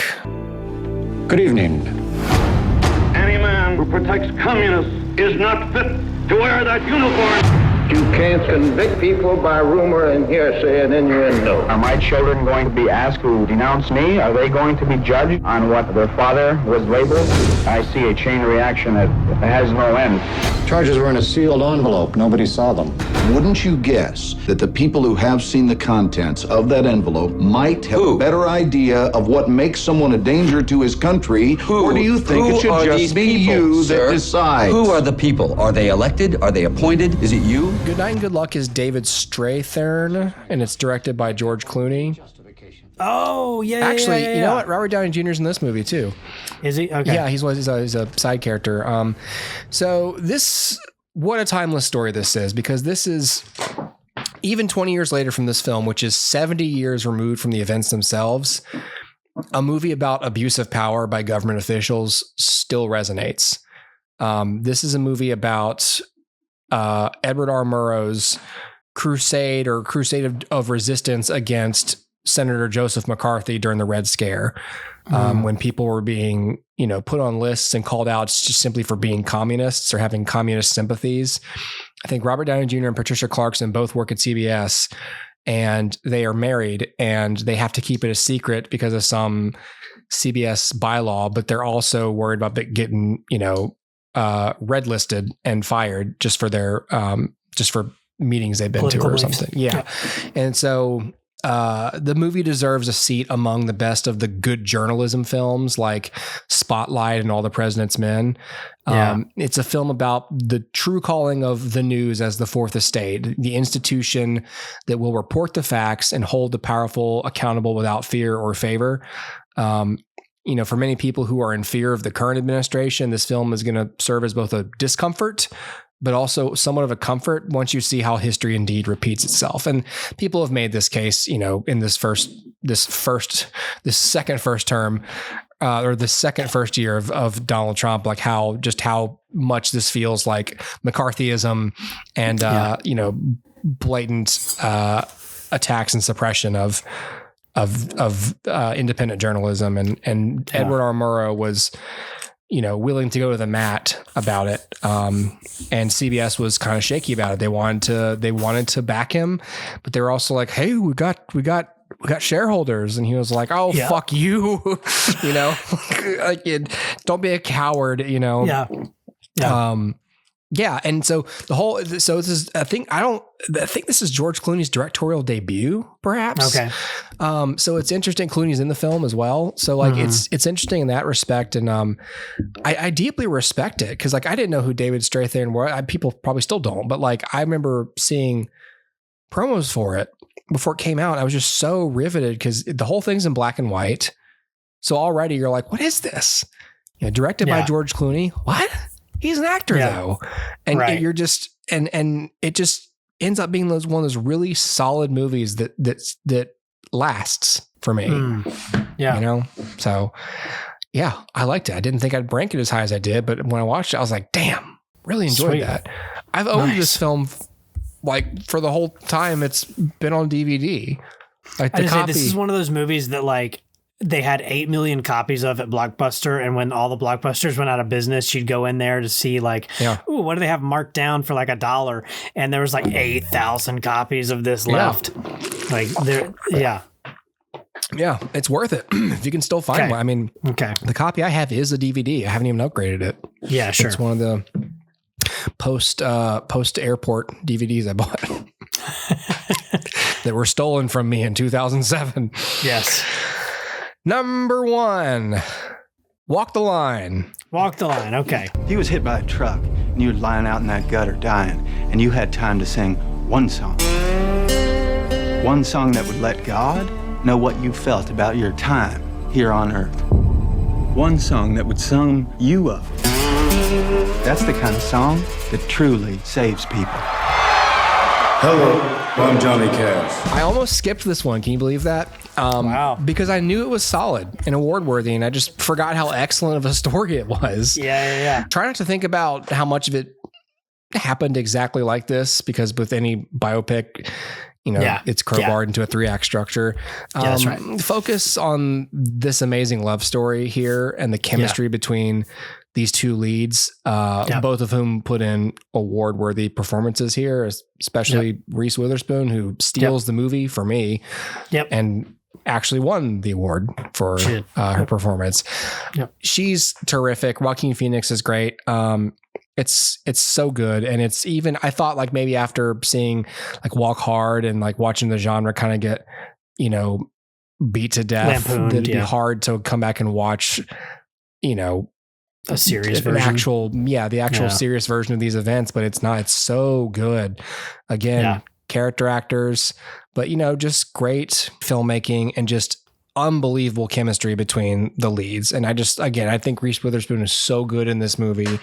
Good evening. Any man who protects communists is not fit to wear that uniform. You can't convict people by rumor and hearsay and innuendo. Are my children going to be asked to denounce me? Are they going to be judged on what their father was labeled? I see a chain reaction that has no end. Charges were in a sealed envelope. Nobody saw them. Wouldn't you guess that the people who have seen the contents of that envelope might have a better idea of what makes someone a danger to his country? Or do you think it should just be you that decides? Who are the people? Are they elected? Are they appointed? Is it you? Good Night and Good Luck is David Strathairn, and it's directed by George Clooney. Oh, yeah. Actually, you know what? Robert Downey Jr. is in this movie too. Is he? Okay. Yeah, he's a side character. So this, what a timeless story this is, because this is even 20 years later from this film, which is 70 years removed from the events themselves. A movie about abuse of power by government officials still resonates. This is a movie about Edward R. Murrow's crusade of resistance against Senator Joseph McCarthy during the Red Scare, when people were being, put on lists and called out just simply for being communists or having communist sympathies. I think Robert Downey Jr. and Patricia Clarkson both work at CBS, and they are married, and they have to keep it a secret because of some CBS bylaw, but they're also worried about getting, red listed and fired just for their, just for meetings they've been political to or beliefs. something. Yeah. And so, the movie deserves a seat among the best of the good journalism films like Spotlight and All the President's Men. It's a film about the true calling of the news as the Fourth Estate, the institution that will report the facts and hold the powerful accountable without fear or favor. For many people who are in fear of the current administration, this film is going to serve as both a discomfort but also somewhat of a comfort once you see how history indeed repeats itself. And people have made this case, in this second first term, or the second first year of Donald Trump, like how much this feels like McCarthyism and, blatant, attacks and suppression of independent journalism. And Edward R. Murrow was, willing to go to the mat about it. And CBS was kind of shaky about it. They wanted to back him, but they were also like, "Hey, we got shareholders." And he was like, "Oh, fuck you." Don't be a coward, Yeah. And so this is, I think this is George Clooney's directorial debut, perhaps. Okay. So it's interesting. Clooney's in the film as well. So it's interesting in that respect. And, I deeply respect it. Cause I didn't know who David Strathairn was. People probably still don't, but I remember seeing promos for it before it came out. I was just so riveted cause the whole thing's in black and white. So already you're like, what is this? Directed by George Clooney. What? He's an actor though. And you're just, and it just ends up being one of those really solid movies that lasts for me. Yeah. So yeah, I liked it. I didn't think I'd rank it as high as I did, but when I watched it, I was like, damn, really enjoyed Sweet. that. I've owned this film like for the whole time it's been on DVD. Like the copy. This is one of those movies that like they had 8 million copies of at Blockbuster, and when all the Blockbusters went out of business, you'd go in there to see like, ooh, what do they have marked down for like $1? And there was like 8,000 copies of this left. Like there, yeah. Yeah, it's worth it if you can still find one. I mean, the copy I have is a DVD. I haven't even upgraded it. Yeah, sure. It's one of the post airport DVDs I bought that were stolen from me in 2007. Yes. Number 1, Walk the Line. Walk the Line. Okay. He was hit by a truck, and you were lying out in that gutter dying, and you had time to sing one song. One song that would let God know what you felt about your time here on earth. One song that would sum you up. That's the kind of song that truly saves people. Hello, I'm Johnny Cash. I almost skipped this one. Can you believe that? Wow. Because I knew it was solid and award worthy, and I just forgot how excellent of a story it was. Yeah. Try not to think about how much of it happened exactly like this, because with any biopic, it's crowbarred into a 3-act structure. That's right. Focus on this amazing love story here and the chemistry between these two leads, both of whom put in award-worthy performances here, especially Reese Witherspoon, who steals the movie for me and actually won the award for her performance. She's terrific. Joaquin Phoenix is great. It's so good. And it's even, I thought like maybe after seeing like Walk Hard and like watching the genre kind of get, beat to death, Lampooned, it'd be hard to come back and watch, a serious the actual serious version of these events, but it's not. It's so good. Again, character actors, but just great filmmaking and just unbelievable chemistry between the leads. And I think Reese Witherspoon is so good in this movie.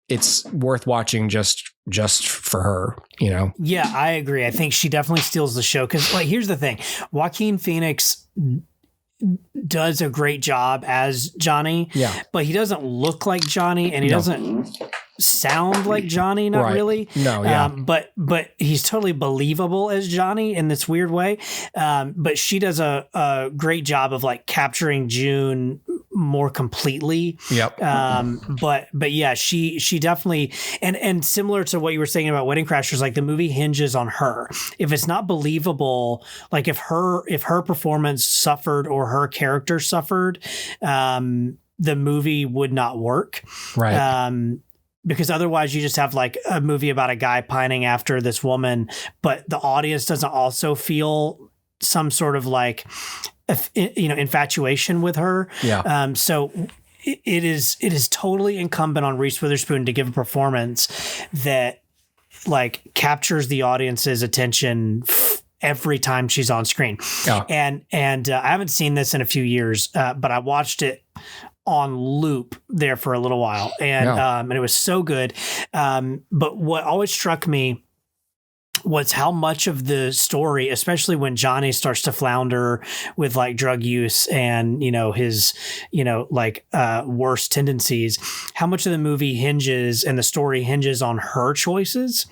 It's worth watching just for her, Yeah, I agree. I think she definitely steals the show. Cause like, here's the thing, Joaquin Phoenix does a great job as Johnny, but he doesn't look like Johnny, and he doesn't sound like Johnny, not really. No, but he's totally believable as Johnny in this weird way. But she does a great job of like capturing June more completely. But yeah, she definitely, and similar to what you were saying about Wedding Crashers, like the movie hinges on her. If it's not believable, like if her performance suffered or her character suffered, the movie would not work. Right. Because otherwise you just have like a movie about a guy pining after this woman, but the audience doesn't also feel some sort of like, infatuation with her. So it is totally incumbent on Reese Witherspoon to give a performance that like captures the audience's attention every time she's on screen. And I haven't seen this in a few years, but I watched it on loop there for a little while, and it was so good. But what always struck me was how much of the story, especially when Johnny starts to flounder with like drug use and, his, worst tendencies, how much of the movie hinges and the story hinges on her choices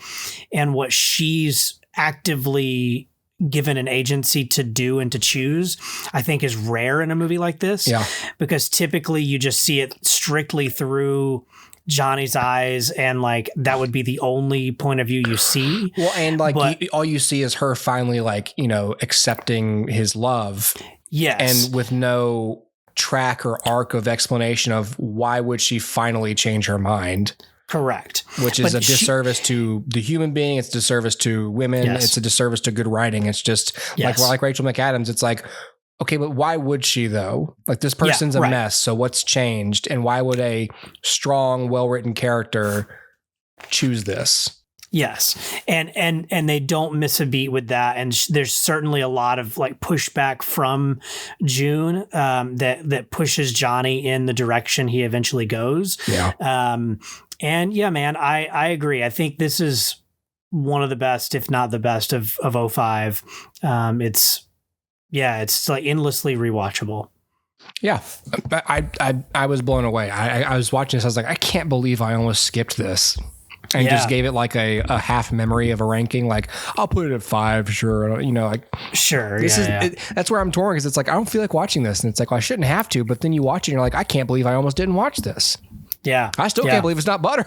and what she's actively given an agency to do and to choose, I think is rare in a movie like this. Because typically you just see it strictly through Johnny's eyes, and like that would be the only point of view you see. Well, and like all you see is her finally like, accepting his love. Yes. And with no track or arc of explanation of why would she finally change her mind. Correct. Which is a disservice to the human being. It's a disservice to women. It's a disservice to good writing. It's just like Rachel McAdams. It's like, okay, but why would she though? Like this person's a mess. So what's changed? And why would a strong, well-written character choose this? Yes. And they don't miss a beat with that. And there's certainly a lot of like pushback from June that pushes Johnny in the direction he eventually goes. And yeah, man, I agree. I think this is one of the best, if not the best of 05. It's like endlessly rewatchable. Yeah, I was blown away. I was watching this. I was like, I can't believe I almost skipped this. And just gave it like a half memory of a ranking. Like, I'll put it at 5, sure. You know, like, sure. This that's where I'm torn, because it's like, I don't feel like watching this. And it's like, well, I shouldn't have to. But then you watch it and you're like, I can't believe I almost didn't watch this. Yeah. I still can't believe it's not butter.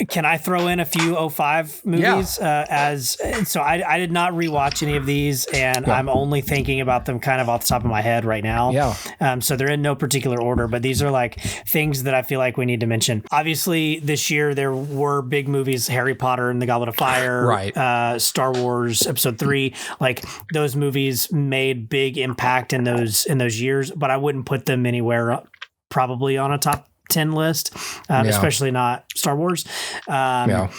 Can I throw in a few 05 movies? So I did not rewatch any of these, and I'm only thinking about them kind of off the top of my head right now. Yeah. So they're in no particular order, but these are like things that I feel like we need to mention. Obviously, this year there were big movies: Harry Potter and the Goblet of Fire, right? Star Wars Episode 3. Like, those movies made big impact in those years, but I wouldn't put them anywhere probably on a top 10 list, especially not Star Wars. The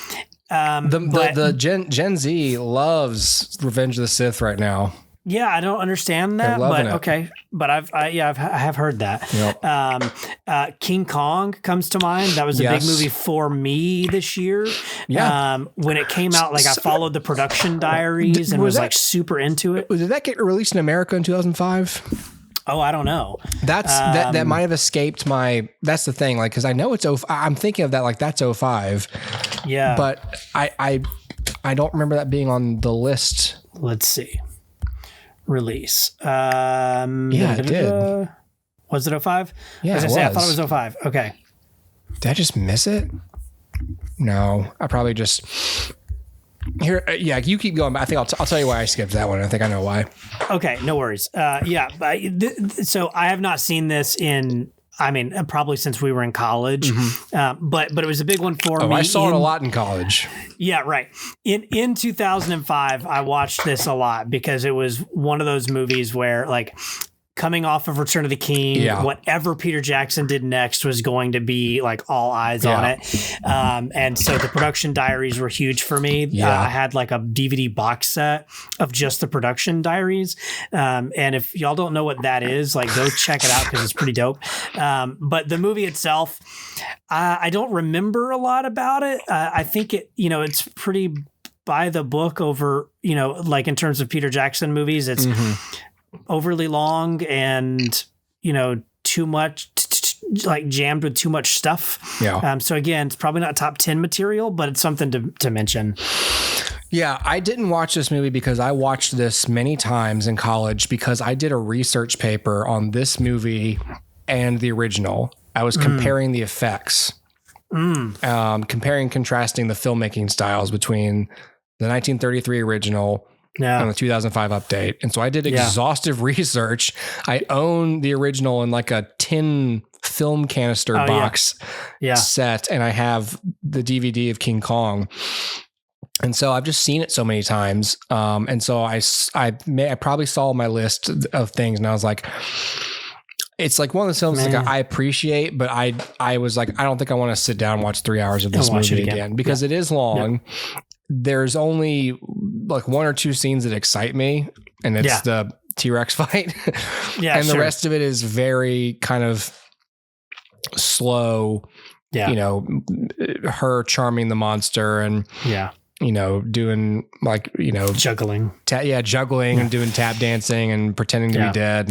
Gen Z loves Revenge of the Sith right now. Yeah, I don't understand that, but okay. But I have heard that. Yep. King Kong comes to mind. That was a big movie for me this year. Yeah. When it came out, like, I followed the production diaries and was like super into it. Did that get released in America in 2005? Oh, I don't know. That might have escaped my. That's the thing, like, because I know it's I'm thinking of that like that's 05. Yeah, but I don't remember that being on the list. Let's see. Release. It did. Was it 05? Yeah, I thought it was 05. Okay. Did I just miss it? No, I probably just. Here, you keep going. But I think I'll tell you why I skipped that one. I think I know why. Okay, no worries. So I have not seen this in, probably since we were in college. Mm-hmm. But it was a big one for me. I saw it a lot in college. Yeah, right. In 2005, I watched this a lot because it was one of those movies where, like, coming off of Return of the King, whatever Peter Jackson did next was going to be like all eyes on it. And so the production diaries were huge for me. I had like a DVD box set of just the production diaries. And if y'all don't know what that is, like, go check it out because it's pretty dope. But the movie itself, I don't remember a lot about it. I think it's pretty by the book over, like in terms of Peter Jackson movies, it's overly long and too much like jammed with too much stuff. So again, it's probably not top 10 material, but it's something to mention. I didn't watch this movie because I watched this many times in college because I did a research paper on this movie and the original. I was comparing the effects, comparing, contrasting the filmmaking styles between the 1933 original and the 2005 update. And so I did exhaustive research. I own the original in like a tin film canister box set, and I have the DVD of King Kong. And so I've just seen it so many times. And so I probably saw my list of things, and I was like, it's like one of the films like I appreciate, but I was like, I don't think I want to sit down and watch 3 hours of this movie again because it is long. There's only like 1 or 2 scenes that excite me, and it's the T-Rex fight. And the rest of it is very kind of slow, her charming the monster and, doing like, juggling, juggling and doing tap dancing and pretending to be dead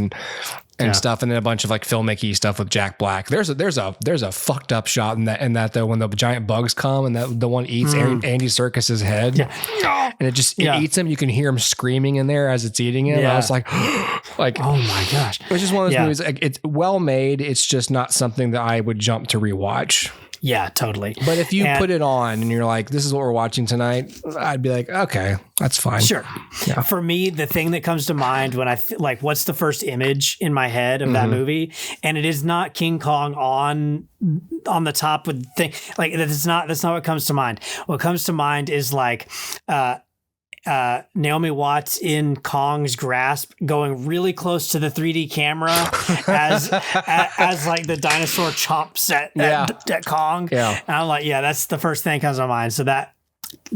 and stuff, and then a bunch of like filmmaking stuff with Jack Black. There's a fucked up shot in that though, when the giant bugs come and that the one eats Andy Serkis's head, and it eats him. You can hear him screaming in there as it's eating him. I was like, oh my gosh, it's just one of those movies. Like, it's well made. It's just not something that I would jump to rewatch. Yeah, totally. But if you put it on and you're like, this is what we're watching tonight, I'd be like, okay, that's fine. Sure. Yeah. For me, the thing that comes to mind when I what's the first image in my head of that movie? And it is not King Kong on the top with thing. Like, that's not what comes to mind. What comes to mind is like, Naomi Watts in Kong's grasp, going really close to the 3D camera as like the dinosaur chomps at Kong. And I'm like, that's the first thing that comes to mind. So that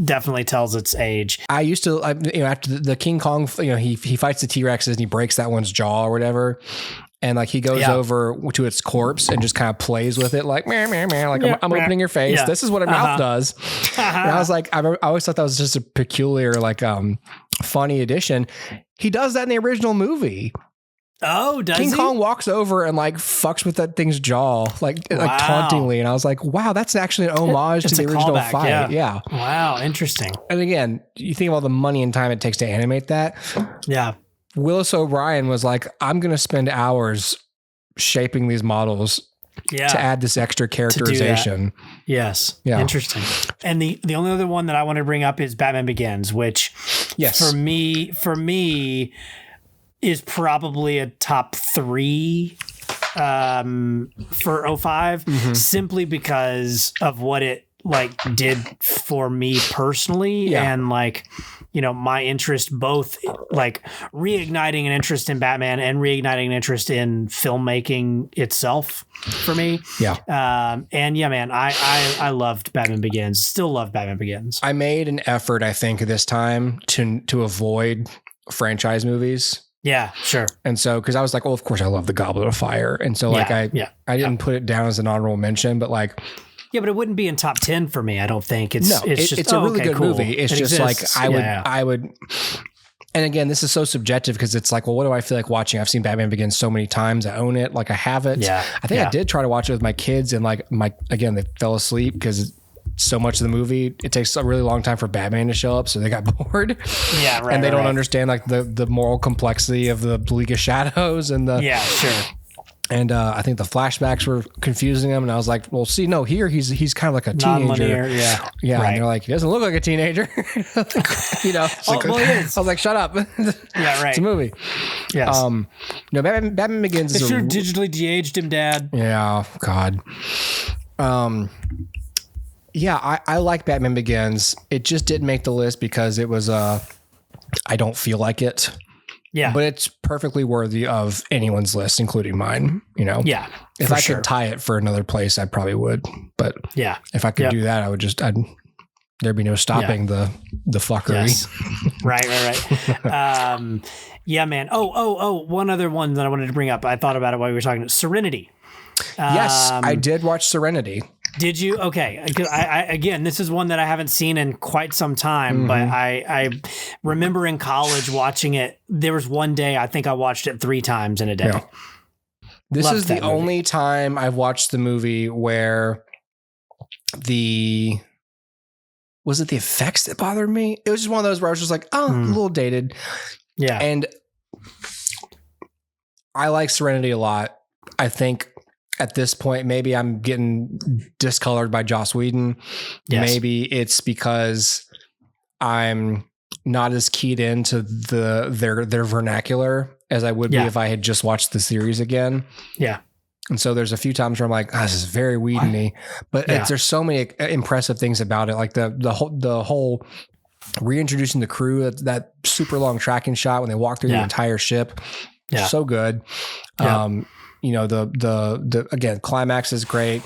definitely tells its age. I used to, after the King Kong, he fights the T-Rexes and he breaks that one's jaw or whatever. And like he goes over to its corpse and just kind of plays with it like, meh, meh, meh, like I'm opening your face. This is what a mouth does. And I was like, I always thought that was just a peculiar, like, funny addition. He does that in the original movie. Oh, does King he? Kong walks over and like fucks with that thing's jaw, like tauntingly, and I was like, "Wow, that's actually an homage to the original callback, fight." Yeah. Wow, interesting. And again, you think of all the money and time it takes to animate that. Yeah. Willis O'Brien was like, "I'm going to spend hours shaping these models to add this extra characterization." Yes. Yeah. Interesting. And the only other one that I want to bring up is Batman Begins, which for me is probably a top 3 for 05 simply because of what it like did for me personally and like, you know, my interest, both like reigniting an interest in Batman and reigniting an interest in filmmaking itself for me. Yeah. And yeah, man, I loved Batman Begins. Still love Batman Begins. I made an effort, I think, this time to avoid franchise movies. Yeah, sure. And so, because I was like, well, of course I love The Goblet of Fire. And so like I didn't put it down as an honorable mention, but like, yeah, but it wouldn't be in top 10 for me. I don't think it's it's a really good movie. It's just exists. like, I would, and again, this is so subjective because it's like, well, what do I feel like watching? I've seen Batman Begins so many times. I own it. Like I have it. Yeah. I think I did try to watch it with my kids and like again, they fell asleep because so much of the movie, it takes a really long time for Batman to show up. So they got bored. Yeah. Right. And they don't understand like the moral complexity of the League of Shadows and the, sure. And I think the flashbacks were confusing him. And I was like, well, see, no, here he's kind of like a teenager. Non-linear, Yeah. Right. And they're like, he doesn't look like a teenager. You know, well, he is. I was like, shut up. Yeah, right. It's a movie. Yes. No, Batman Begins They is should have digitally de-aged him, Dad. Yeah, God. Yeah, I like Batman Begins. It just didn't make the list because it was I don't feel like it. Yeah. But it's perfectly worthy of anyone's list, including mine, you know? Yeah. If I could tie it for another place, I probably would. But if I could do that, I would there'd be no stopping the fuckery. Yes. Right. Yeah, man. Oh, one other one that I wanted to bring up. I thought about it while we were talking. Serenity. Yes, I did watch Serenity. Did you? Okay. I again, this is one that I haven't seen in quite some time, but I remember in college watching it. There was one day I think I watched it 3 times in a day. Yeah. This Loved is the that movie. only time I've watched the movie where was it the effects that bothered me? It was just one of those where I was just like, oh, a little dated. Yeah. And I like Serenity a lot. I think at this point, maybe I'm getting discolored by Joss Whedon. Yes. Maybe it's because I'm not as keyed into their vernacular as I would be if I had just watched the series again. Yeah. And so there's a few times where I'm like, this is very Whedon-y, but there's so many impressive things about it. Like the whole reintroducing the crew, that super long tracking shot when they walk through the entire ship. Yeah. So good. Yeah. You know, the again, climax is great.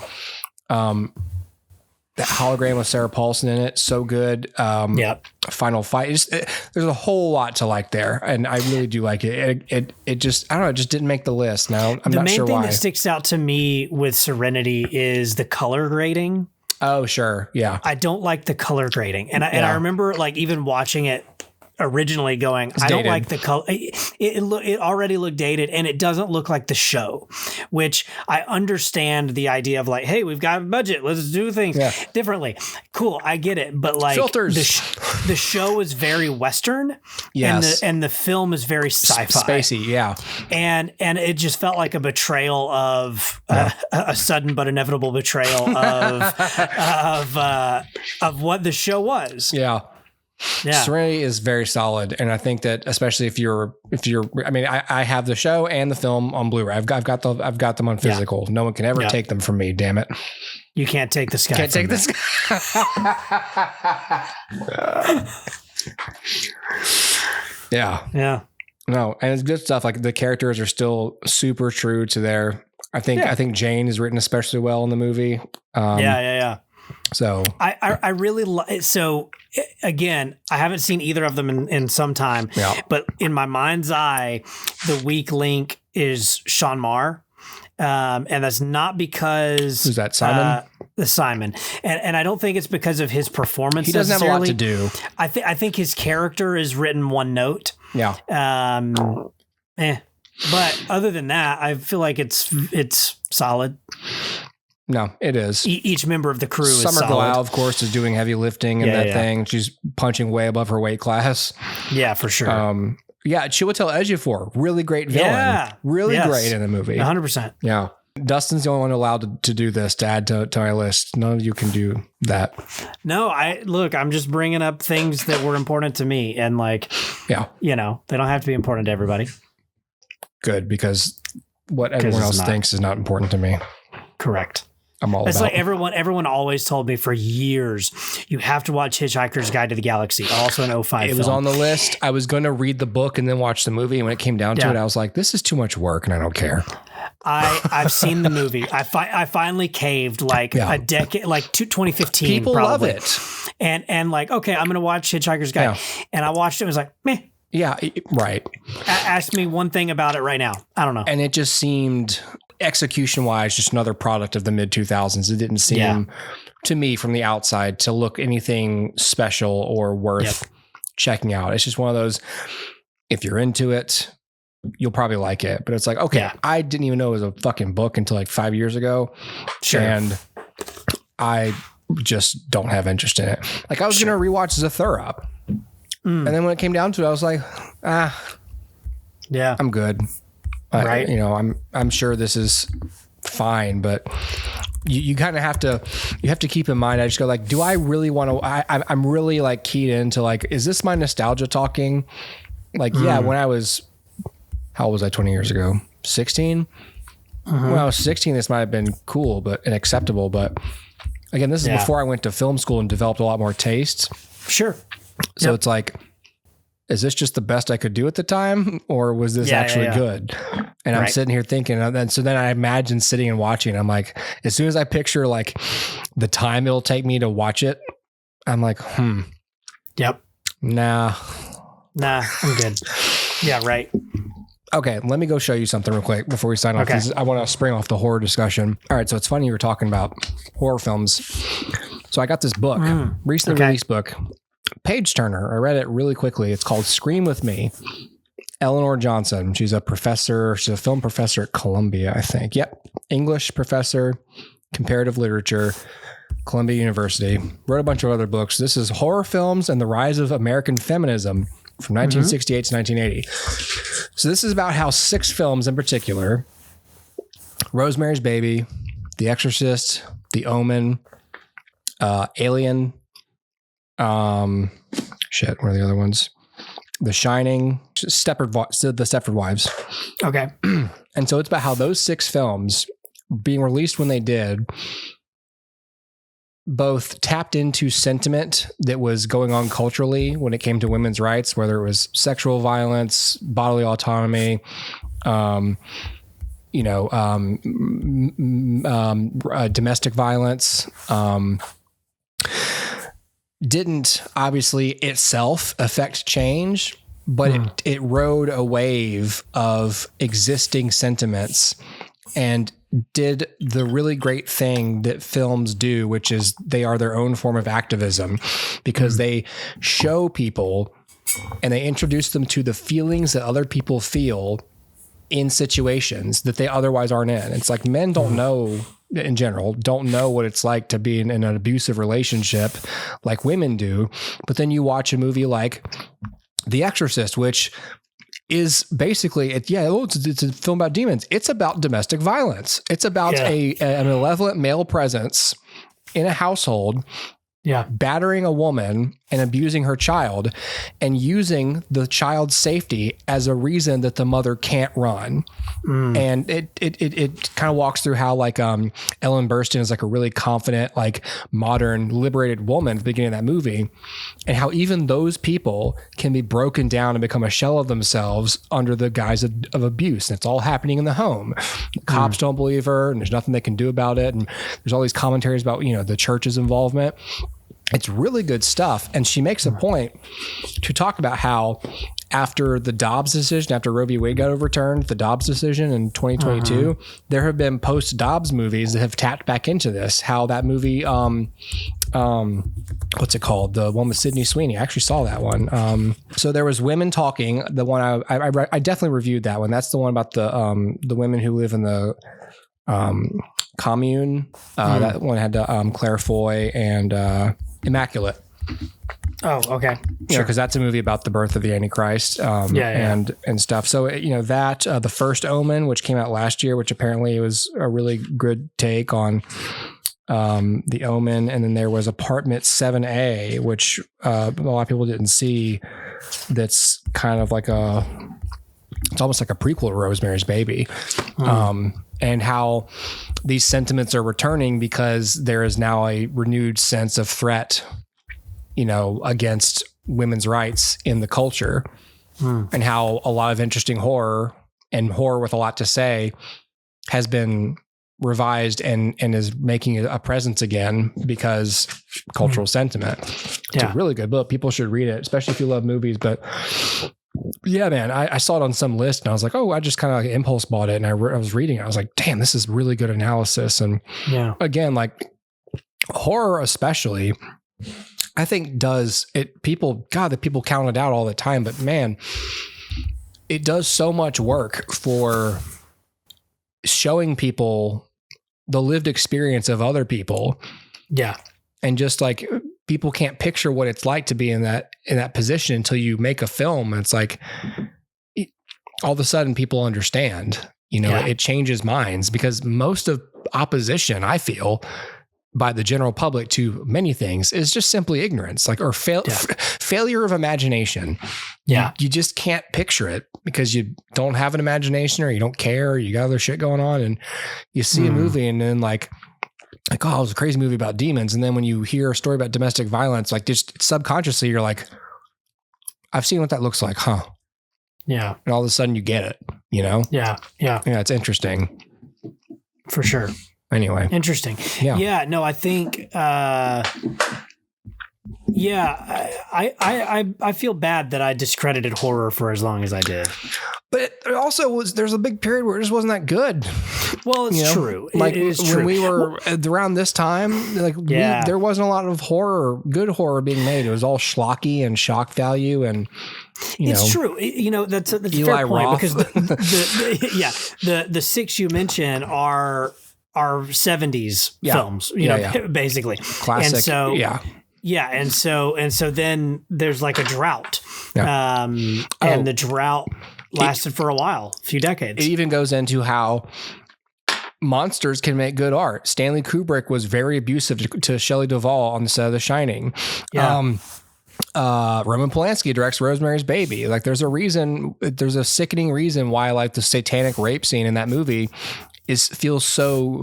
That hologram with Sarah Paulson in it, so good. Final fight. There's a whole lot to like there, and I really do like it. It just, I don't know, it just didn't make the list. Now I'm not sure why. The main thing that sticks out to me with Serenity is the color grading. Oh, sure, yeah. I don't like the color grading, and I remember like even watching it originally going, I don't like the color. It already looked dated, and it doesn't look like the show, which I understand the idea of like, hey, we've got a budget, let's do things differently. Cool, I get it, but like filters. The show is very Western, and the film is very sci-fi, spacey, and it just felt like a betrayal of a sudden but inevitable betrayal of what the show was. Yeah. Serenity is very solid, and I think that especially if you're, I mean, I have the show and the film on Blu-ray. I've got them on physical. No one can ever take them from me. Damn it! You can't take the sky. Can't take the sky. Yeah. No, and it's good stuff. Like the characters are still super true to their. I think Jane is written especially well in the movie. So I really like. So again, I haven't seen either of them in some time. Yeah. But in my mind's eye, the weak link is Sean Marr, and that's not because who's that, Simon? Simon, and I don't think it's because of his performance. He doesn't have a lot to do. I think his character is written one note. Yeah. But other than that, I feel like it's solid. No, it is. Each member of the crew is Summer solid. Glau, of course, is doing heavy lifting in that thing. She's punching way above her weight class. Yeah, for sure. Chiwetel Ejiofor, really great villain. Yeah. Really great in the movie. 100%. Yeah. Dustin's the only one allowed to do this, to add to my list. None of you can do that. No, I'm just bringing up things that were important to me. And they don't have to be important to everybody. Good, because what everyone else thinks is not important to me. Correct. I'm all it's about like everyone always told me for years, you have to watch Hitchhiker's Guide to the Galaxy, also an 05 It was on the list. I was going to read the book and then watch the movie. And when it came down to it, I was like, this is too much work and I don't care. I've seen the movie. I finally caved a decade, 2015. People probably. love it. And okay, I'm going to watch Hitchhiker's Guide. Yeah. And I watched it and was like, meh. Yeah, right. Ask me one thing about it right now. I don't know. And it just seemed, execution-wise, just another product of the mid-2000s. It didn't seem, to me, from the outside, to look anything special or worth checking out. It's just one of those, if you're into it, you'll probably like it. But it's like, okay, I didn't even know it was a fucking book until 5 years ago. Sure. And I just don't have interest in it. I was going to rewatch Zathura. And then when it came down to it, I was like, I'm good. Right. I'm sure this is fine, but you kind of have to keep in mind, I just go do I really want to, I'm really keyed into is this my nostalgia talking? When I was, how old was I 20 years ago? 16? When I was 16, this might've been cool, and acceptable. But again, this is before I went to film school and developed a lot more tastes. Sure. So it's is this just the best I could do at the time? Or was this actually good? And I'm sitting here thinking, and so then I imagine sitting and watching. I'm like, as soon as I picture the time it'll take me to watch it, I'm like, Yep. Nah, I'm good. Yeah, right. Okay, let me go show you something real quick before we sign off. Okay. I want to spring off the horror discussion. All right, so it's funny you were talking about horror films. So I got this book, recently released book, Page Turner. I read it really quickly. It's called Scream With Me. Eleanor Johnson. She's a professor. She's a film professor at Columbia, I think. Yep. English professor, comparative literature, Columbia University. Wrote a bunch of other books. This is Horror Films and the Rise of American Feminism from 1968 to 1980. So this is about how 6 films in particular, Rosemary's Baby, The Exorcist, The Omen, Alien, what are the other ones? The Shining, the Stepford Wives. Okay. And so it's about how those 6 films, being released when they did, both tapped into sentiment that was going on culturally when it came to women's rights, whether it was sexual violence, bodily autonomy, domestic violence, didn't obviously itself affect change, but it rode a wave of existing sentiments and did the really great thing that films do, which is they are their own form of activism, because they show people and they introduce them to the feelings that other people feel in situations that they otherwise aren't in. It's like men don't know, in general, don't know what it's like to be in an abusive relationship like women do. But then you watch a movie like The Exorcist, which is basically, it's a film about demons. It's about domestic violence. It's about a malevolent male presence in a household, battering a woman and abusing her child and using the child's safety as a reason that the mother can't run. And it kind of walks through how Ellen Burstyn is a really confident, modern, liberated woman at the beginning of that movie, and how even those people can be broken down and become a shell of themselves under the guise of abuse. And it's all happening in the home. The cops don't believe her and there's nothing they can do about it. And there's all these commentaries about, the church's involvement. It's really good stuff. And she makes a point to talk about how after the Dobbs decision, after Roe v. Wade got overturned, the Dobbs decision in 2022, there have been post-Dobbs movies that have tapped back into this. How that movie, what's it called? The one with Sydney Sweeney. I actually saw that one. So there was Women Talking. The one I definitely reviewed that one. That's the one about the women who live in the commune. That one had Claire Foy and Immaculate. Oh, okay. Sure, because that's a movie about the birth of the Antichrist, and stuff. So that The First Omen, which came out last year, which apparently was a really good take on The Omen, and then there was Apartment 7A, which a lot of people didn't see. That's kind of like it's almost like a prequel to Rosemary's Baby, and how these sentiments are returning because there is now a renewed sense of threat, against women's rights in the culture, and how a lot of interesting horror and horror with a lot to say has been revised and is making a presence again because cultural sentiment. It's a really good book. People should read it, especially if you love movies. But yeah, man, I saw it on some list and I was like, I just kind of impulse bought it. And I was reading it. I was like, damn, this is really good analysis. And again, like horror, especially, I think does it. People count it out all the time, but man, it does so much work for showing people the lived experience of other people. Yeah. And just like people can't picture what it's like to be in that position until you make a film. And it's like all of a sudden people understand, it changes minds, because most of opposition, I feel, by the general public to many things is just simply ignorance, failure of imagination. Yeah. You just can't picture it because you don't have an imagination, or you don't care, or you got other shit going on, and you see a movie and then like, oh, it was a crazy movie about demons. And then when you hear a story about domestic violence, like just subconsciously, you're like, I've seen what that looks like. Huh? Yeah. And all of a sudden you get it, Yeah. Yeah. Yeah. It's interesting. For sure. Anyway. Interesting. Yeah. Yeah. No, I think, I feel bad that I discredited horror for as long as I did. But it also there's a big period where it just wasn't that good. Well, it's true. Like it is when true. we were around this time, there wasn't a lot of good horror being made. It was all schlocky and shock value, and it's true. That's a fair point, Roth. because the six you mentioned are 70s films, basically. Classic. And so, and so then there's like a drought. And the drought lasted for a while, a few decades. It even goes into how monsters can make good art. Stanley Kubrick was very abusive to Shelley Duvall on the set of The Shining. Yeah. Roman Polanski directs Rosemary's Baby. Like there's a sickening reason why like the satanic rape scene in that movie feels so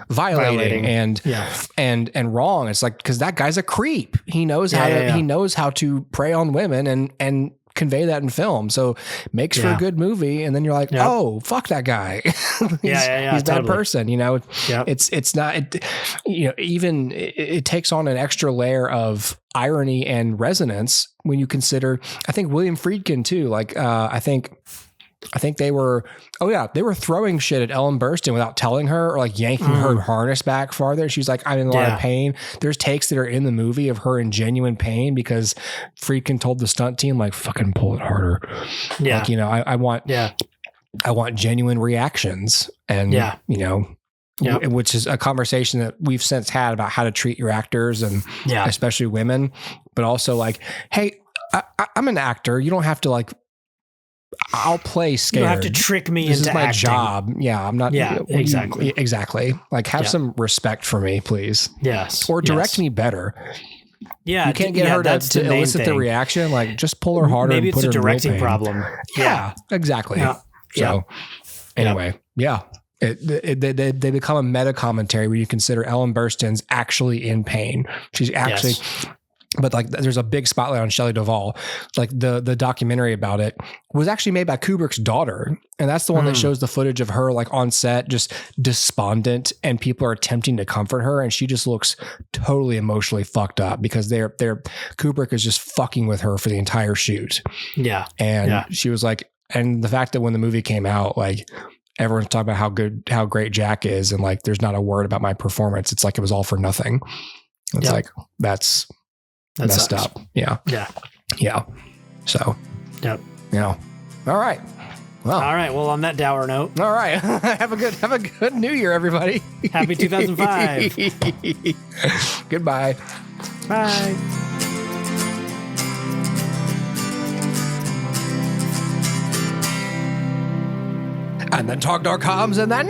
violating and wrong. It's like, because that guy's a creep. He knows how to prey on women and convey that in film. So makes for a good movie. And then you're like, oh, fuck that guy. he's a bad person. It's not. Even it takes on an extra layer of irony and resonance when you consider. I think William Friedkin too. Like I think they were throwing shit at Ellen Burstyn without telling her, or like yanking her harness back farther. She's like, I'm in a lot of pain. There's takes that are in the movie of her in genuine pain because Friedkin told the stunt team, like, fucking pull it harder. Yeah. Like, I want genuine reactions, and, which is a conversation that we've since had about how to treat your actors, and especially women, but also like, hey, I'm an actor. You don't have to like, I'll play scared. You don't have to trick me this into is my acting. job. Yeah, I'm not. Yeah, exactly. Exactly. Like, have some respect for me, please. Yes. Or direct me better. Yeah. You can't get her to elicit the reaction. Like, just pull her harder. Maybe and put it's a her in directing pain. problem. Yeah, exactly. Yeah. So, anyway, they become a meta commentary where you consider Ellen Burstyn's actually in pain. She's actually. but like there's a big spotlight on Shelley Duvall. Like the documentary about it was actually made by Kubrick's daughter. And that's the one that shows the footage of her like on set, just despondent, and people are attempting to comfort her. And she just looks totally emotionally fucked up because Kubrick is just fucking with her for the entire shoot. Yeah. And she was like, and the fact that when the movie came out, like everyone's talking about how great Jack is. And like, there's not a word about my performance. It's like, it was all for nothing. It's like, that's messed up. Yeah. Yeah. Yeah. So, yep. Yeah. All right. Well, all right. Well, on that dour note, all right. have a good New Year, everybody. Happy 2005. Goodbye. Bye. And then Talk Dark comes, and then